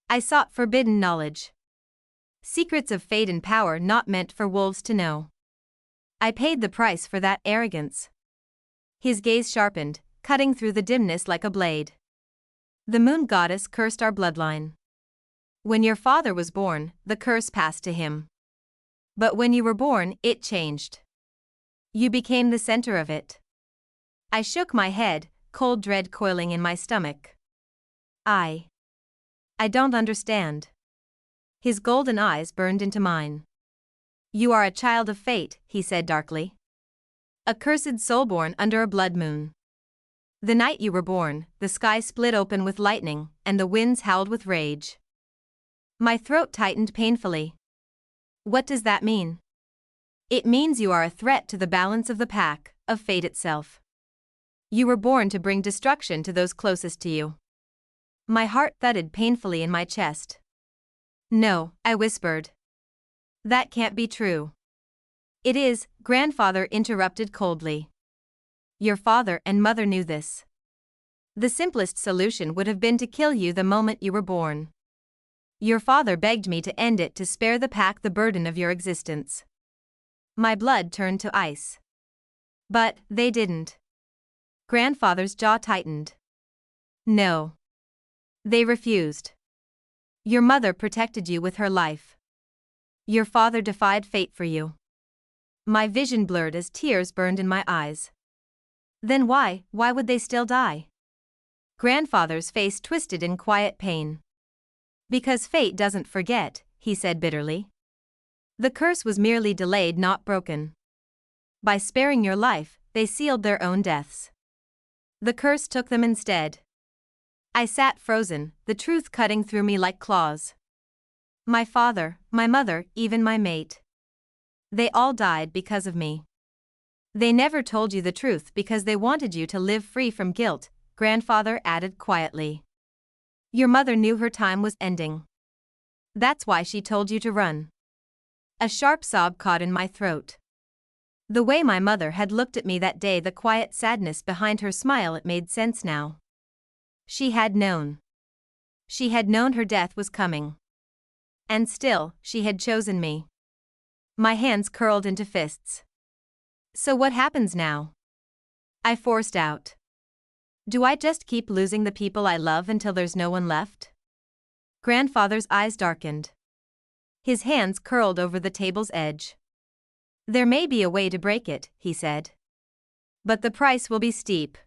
I sought forbidden knowledge. Secrets of fate and power not meant for wolves to know. I paid the price for that arrogance. His gaze sharpened, cutting through the dimness like a blade. The moon goddess cursed our bloodline. When your father was born, the curse passed to him. But when you were born, it changed. You became the center of it. I shook my head, cold dread coiling in my stomach. I don't understand. His golden eyes burned into mine. You are a child of fate, he said darkly. A cursed soul born under a blood moon. The night you were born, the sky split open with lightning, and the winds howled with rage. My throat tightened painfully. What does that mean? It means you are a threat to the balance of the pack, of fate itself. You were born to bring destruction to those closest to you. My heart thudded painfully in my chest. No, I whispered. That can't be true. It is, Grandfather interrupted coldly. Your father and mother knew this. The simplest solution would have been to kill you the moment you were born. Your father begged me to end it to spare the pack the burden of your existence. My blood turned to ice. But they didn't. Grandfather's jaw tightened. No. They refused. Your mother protected you with her life. Your father defied fate for you. My vision blurred as tears burned in my eyes. Then why would they still die? Grandfather's face twisted in quiet pain. Because fate doesn't forget, he said bitterly. The curse was merely delayed, not broken. By sparing your life, they sealed their own deaths. The curse took them instead. I sat frozen, the truth cutting through me like claws. My father, my mother, even my mate. They all died because of me. They never told you the truth because they wanted you to live free from guilt, Grandfather added quietly. Your mother knew her time was ending. That's why she told you to run. A sharp sob caught in my throat. The way my mother had looked at me that day, the quiet sadness behind her smile, it made sense now. She had known. She had known her death was coming. And still, she had chosen me. My hands curled into fists. So what happens now? I forced out. Do I just keep losing the people I love until there's no one left? Grandfather's eyes darkened. His hands curled over the table's edge. There may be a way to break it, he said. But the price will be steep.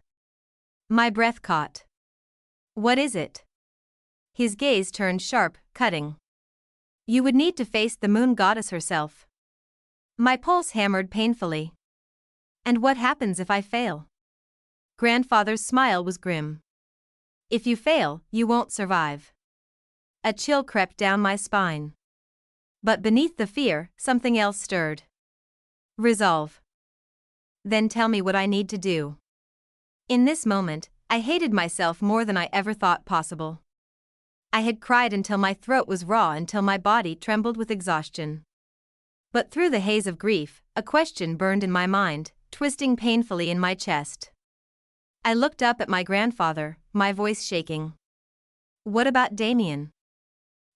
My breath caught. What is it? His gaze turned sharp, cutting. You would need to face the moon goddess herself. My pulse hammered painfully. And what happens if I fail? Grandfather's smile was grim. If you fail, you won't survive. A chill crept down my spine. But beneath the fear, something else stirred. Resolve. Then tell me what I need to do. In this moment, I hated myself more than I ever thought possible. I had cried until my throat was raw, until my body trembled with exhaustion. But through the haze of grief, a question burned in my mind, twisting painfully in my chest. I looked up at my grandfather, my voice shaking. What about Damien?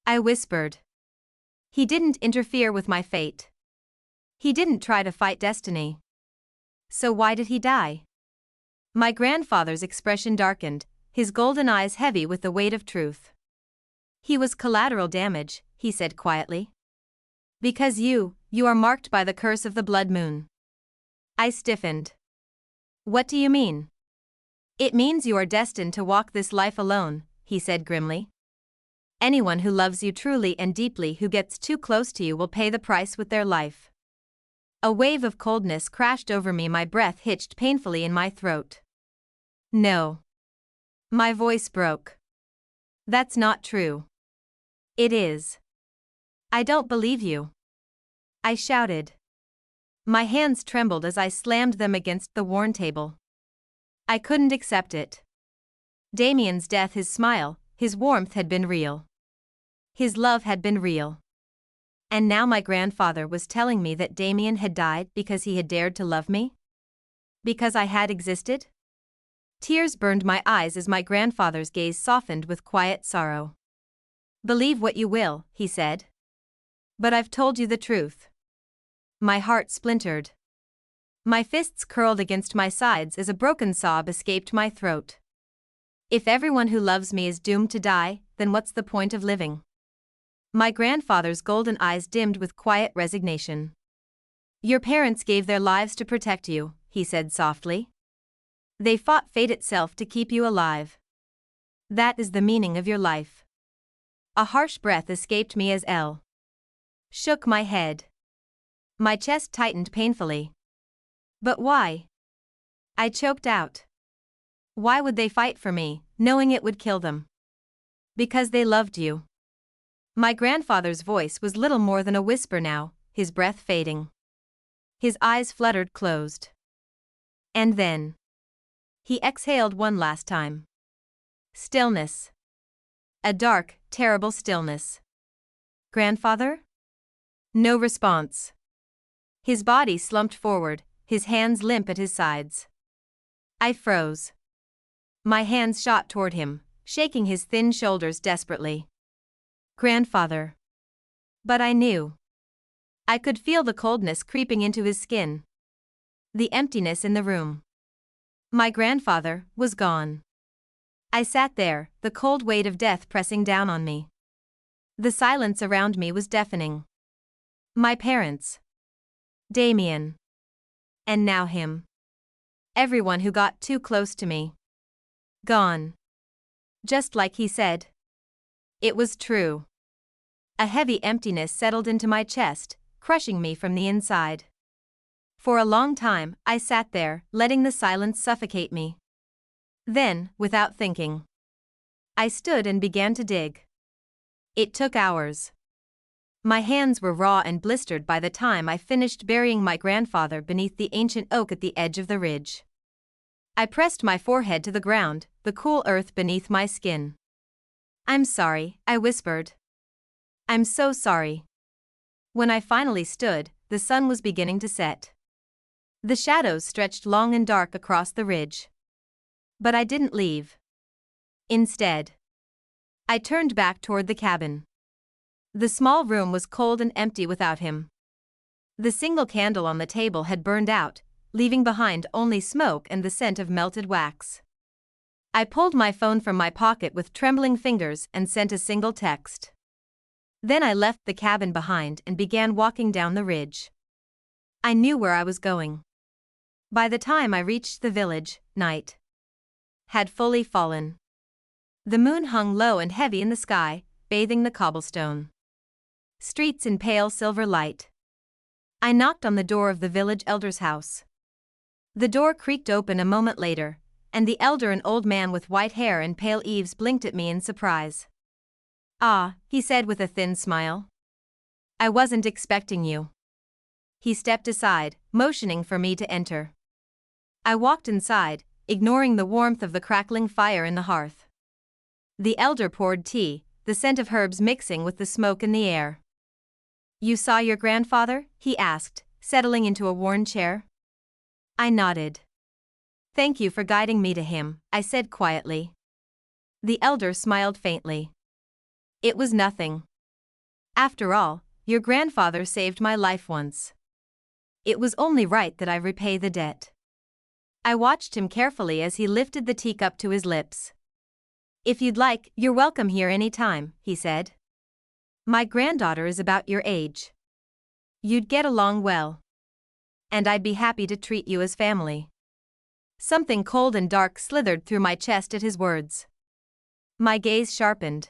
I whispered. He didn't interfere with my fate. He didn't try to fight destiny. So why did he die? My grandfather's expression darkened, his golden eyes heavy with the weight of truth. He was collateral damage, he said quietly. Because you are marked by the curse of the blood moon. I stiffened. What do you mean? It means you are destined to walk this life alone, he said grimly. Anyone who loves you truly and deeply, who gets too close to you, will pay the price with their life. A wave of coldness crashed over me, my breath hitched painfully in my throat. No. My voice broke. That's not true. It is. I don't believe you. I shouted. My hands trembled as I slammed them against the worn table. I couldn't accept it. Damien's death, his smile, his warmth had been real. His love had been real. And now my grandfather was telling me that Damien had died because he had dared to love me? Because I had existed? Tears burned my eyes as my grandfather's gaze softened with quiet sorrow. Believe what you will, he said. But I've told you the truth. My heart splintered. My fists curled against my sides as a broken sob escaped my throat. If everyone who loves me is doomed to die, then what's the point of living? My grandfather's golden eyes dimmed with quiet resignation. Your parents gave their lives to protect you, he said softly. They fought fate itself to keep you alive. That is the meaning of your life. A harsh breath escaped me as L. shook my head. My chest tightened painfully. But why? I choked out. Why would they fight for me, knowing it would kill them? Because they loved you. My grandfather's voice was little more than a whisper now, his breath fading. His eyes fluttered closed. And then he exhaled one last time. Stillness. A dark, terrible stillness. Grandfather? No response. His body slumped forward, his hands limp at his sides. I froze. My hands shot toward him, shaking his thin shoulders desperately. Grandfather. But I knew. I could feel the coldness creeping into his skin. The emptiness in the room. My grandfather was gone. I sat there, the cold weight of death pressing down on me. The silence around me was deafening. My parents. Damien. And now him. Everyone who got too close to me. Gone. Just like he said. It was true. A heavy emptiness settled into my chest, crushing me from the inside. For a long time, I sat there, letting the silence suffocate me. Then, without thinking, I stood and began to dig. It took hours. My hands were raw and blistered by the time I finished burying my grandfather beneath the ancient oak at the edge of the ridge. I pressed my forehead to the ground, the cool earth beneath my skin. "I'm sorry," I whispered. "I'm so sorry." When I finally stood, the sun was beginning to set. The shadows stretched long and dark across the ridge. But I didn't leave. Instead, I turned back toward the cabin. The small room was cold and empty without him. The single candle on the table had burned out, leaving behind only smoke and the scent of melted wax. I pulled my phone from my pocket with trembling fingers and sent a single text. Then I left the cabin behind and began walking down the ridge. I knew where I was going. By the time I reached the village, night had fully fallen. The moon hung low and heavy in the sky, bathing the cobblestone streets in pale silver light. I knocked on the door of the village elder's house. The door creaked open a moment later, and the elder, an old man with white hair and pale eaves, blinked at me in surprise. "Ah," he said with a thin smile. "I wasn't expecting you." He stepped aside, motioning for me to enter. I walked inside, ignoring the warmth of the crackling fire in the hearth. The elder poured tea, the scent of herbs mixing with the smoke in the air. "You saw your grandfather?" he asked, settling into a worn chair. I nodded. "Thank you for guiding me to him," I said quietly. The elder smiled faintly. "It was nothing. After all, your grandfather saved my life once. It was only right that I repay the debt." I watched him carefully as he lifted the teacup to his lips. "If you'd like, you're welcome here any time," he said. "My granddaughter is about your age. You'd get along well. And I'd be happy to treat you as family." Something cold and dark slithered through my chest at his words. My gaze sharpened.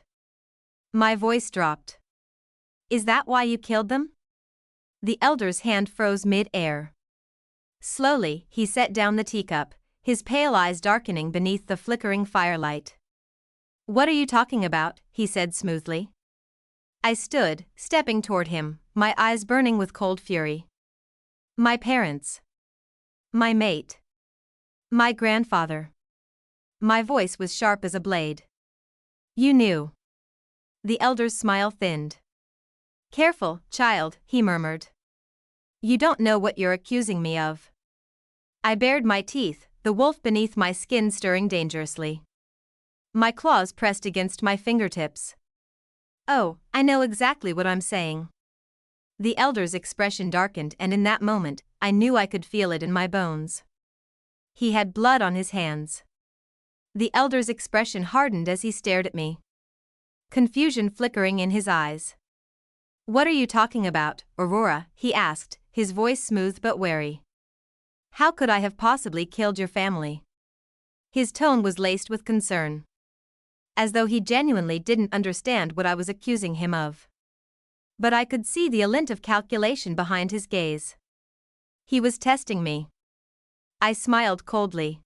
My voice dropped. "Is that why you killed them?" The elder's hand froze mid-air. Slowly, he set down the teacup, his pale eyes darkening beneath the flickering firelight. "What are you talking about?" he said smoothly. I stood, stepping toward him, my eyes burning with cold fury. "My parents. My mate. My grandfather." My voice was sharp as a blade. "You knew." The elder's smile thinned. "Careful, child," he murmured. "You don't know what you're accusing me of." I bared my teeth, the wolf beneath my skin stirring dangerously. My claws pressed against my fingertips. "Oh, I know exactly what I'm saying." The elder's expression darkened, and in that moment, I knew I could feel it in my bones. He had blood on his hands. The elder's expression hardened as he stared at me, confusion flickering in his eyes. "What are you talking about, Aurora?" he asked, his voice smooth but wary. "How could I have possibly killed your family?" His tone was laced with concern, as though he genuinely didn't understand what I was accusing him of. But I could see the glint of calculation behind his gaze. He was testing me. I smiled coldly.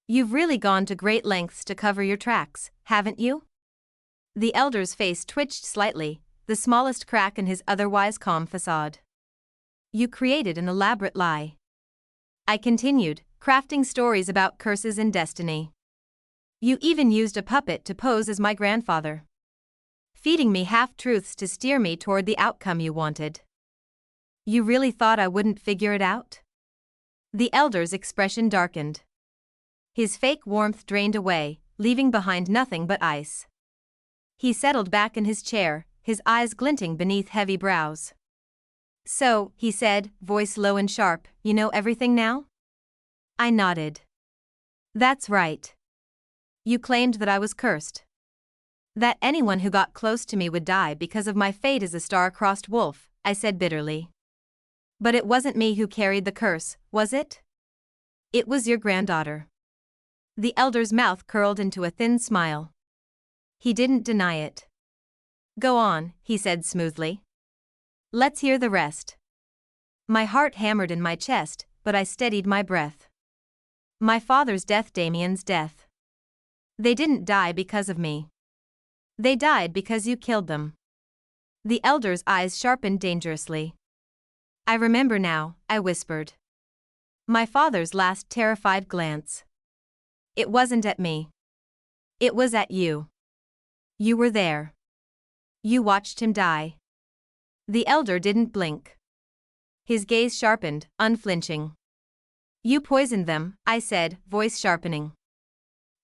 "You've really gone to great lengths to cover your tracks, haven't you?" The elder's face twitched slightly, the smallest crack in his otherwise calm facade. "You created an elaborate lie," I continued, crafting stories about curses and destiny. "You even used a puppet to pose as my grandfather, feeding me half-truths to steer me toward the outcome you wanted. You really thought I wouldn't figure it out?" The elder's expression darkened. His fake warmth drained away, leaving behind nothing but ice. He settled back in his chair, his eyes glinting beneath heavy brows. "So," he said, voice low and sharp, "you know everything now?" I nodded. That's right. You claimed that I was cursed. That anyone who got close to me would die because of my fate as a star-crossed wolf, I said bitterly. But it wasn't me who carried the curse, was it? It was your granddaughter. The elder's mouth curled into a thin smile. He didn't deny it. Go on, he said smoothly. Let's hear the rest. My heart hammered in my chest, but I steadied my breath. My father's death, Damien's death. They didn't die because of me. They died because you killed them. The elder's eyes sharpened dangerously. I remember now, I whispered. My father's last terrified glance. It wasn't at me. It was at you. You were there. You watched him die. The elder didn't blink. His gaze sharpened, unflinching. You poisoned them, I said, voice sharpening.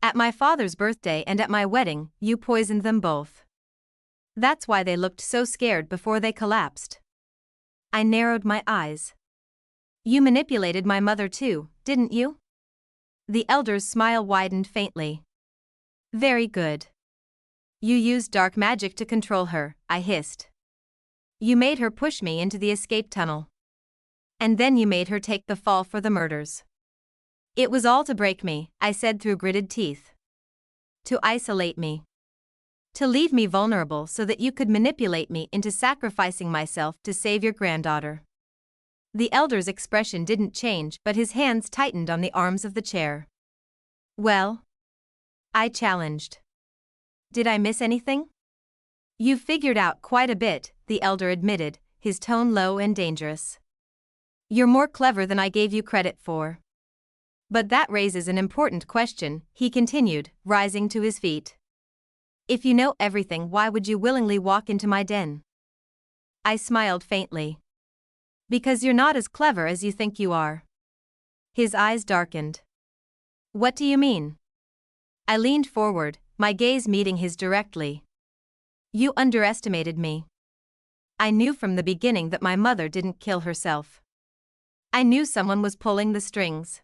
At my father's birthday and at my wedding, you poisoned them both. That's why they looked so scared before they collapsed. I narrowed my eyes. You manipulated my mother too, didn't you? The elder's smile widened faintly. Very good. You used dark magic to control her, I hissed. You made her push me into the escape tunnel. And then you made her take the fall for the murders. It was all to break me, I said through gritted teeth. To isolate me. To leave me vulnerable so that you could manipulate me into sacrificing myself to save your granddaughter. The elder's expression didn't change, but his hands tightened on the arms of the chair. Well? I challenged. Did I miss anything? You've figured out quite a bit, the elder admitted, his tone low and dangerous. You're more clever than I gave you credit for. But that raises an important question, he continued, rising to his feet. If you know everything, why would you willingly walk into my den? I smiled faintly. Because you're not as clever as you think you are. His eyes darkened. What do you mean? I leaned forward, my gaze meeting his directly. You underestimated me. I knew from the beginning that my mother didn't kill herself. I knew someone was pulling the strings.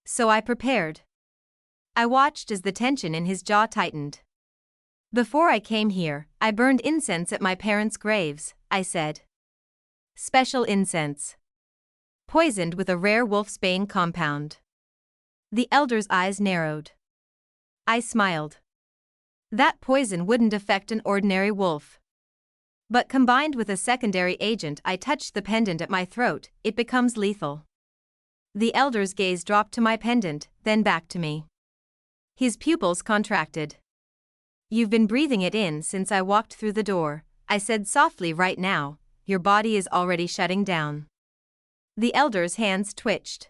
So I prepared. I watched as the tension in his jaw tightened. Before I came here, I burned incense at my parents' graves, I said. Special incense. Poisoned with a rare wolfsbane compound. The elder's eyes narrowed. I smiled. That poison wouldn't affect an ordinary wolf. But combined with a secondary agent, I touched the pendant at my throat, it becomes lethal. The elder's gaze dropped to my pendant, then back to me. His pupils contracted. You've been breathing it in since I walked through the door, I said softly. Right now, your body is already shutting down. The elder's hands twitched.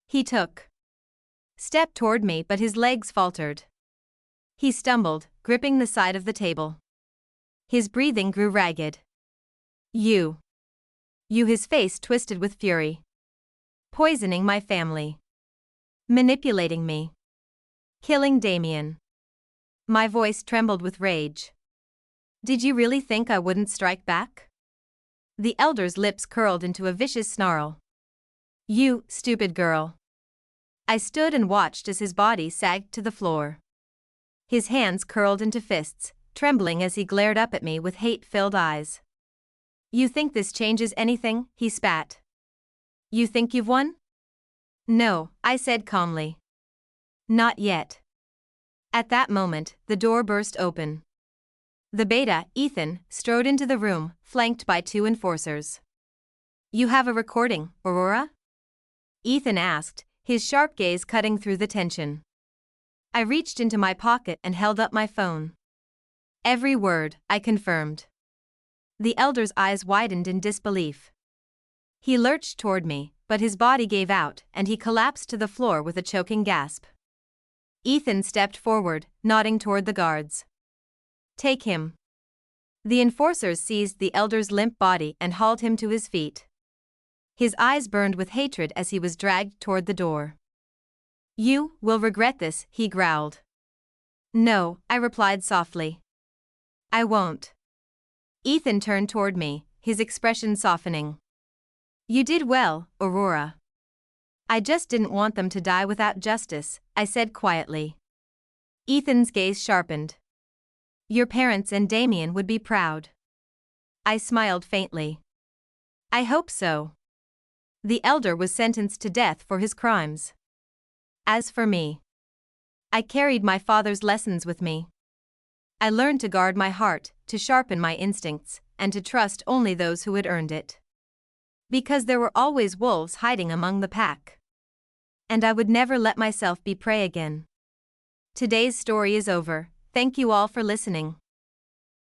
He took step toward me, but his legs faltered. He stumbled, gripping the side of the table. His breathing grew ragged. You, his face twisted with fury. Poisoning my family. Manipulating me. Killing Damien. My voice trembled with rage. Did you really think I wouldn't strike back? The elder's lips curled into a vicious snarl. You, stupid girl. I stood and watched as his body sagged to the floor. His hands curled into fists, trembling as he glared up at me with hate-filled eyes. You think this changes anything? He spat. You think you've won? No, I said calmly. Not yet. At that moment, the door burst open. The beta, Ethan, strode into the room, flanked by 2 enforcers. You have a recording, Aurora? Ethan asked, his sharp gaze cutting through the tension. I reached into my pocket and held up my phone. Every word, I confirmed. The elder's eyes widened in disbelief. He lurched toward me, but his body gave out and he collapsed to the floor with a choking gasp. Ethan stepped forward, nodding toward the guards. Take him. The enforcers seized the elder's limp body and hauled him to his feet. His eyes burned with hatred as he was dragged toward the door. You will regret this, he growled. No, I replied softly. I won't. Ethan turned toward me, his expression softening. You did well, Aurora. I just didn't want them to die without justice, I said quietly. Ethan's gaze sharpened. Your parents and Damien would be proud. I smiled faintly. I hope so. The elder was sentenced to death for his crimes. As for me, I carried my father's lessons with me. I learned to guard my heart, to sharpen my instincts, and to trust only those who had earned it. Because there were always wolves hiding among the pack. And I would never let myself be prey again. Today's story is over. Thank you all for listening.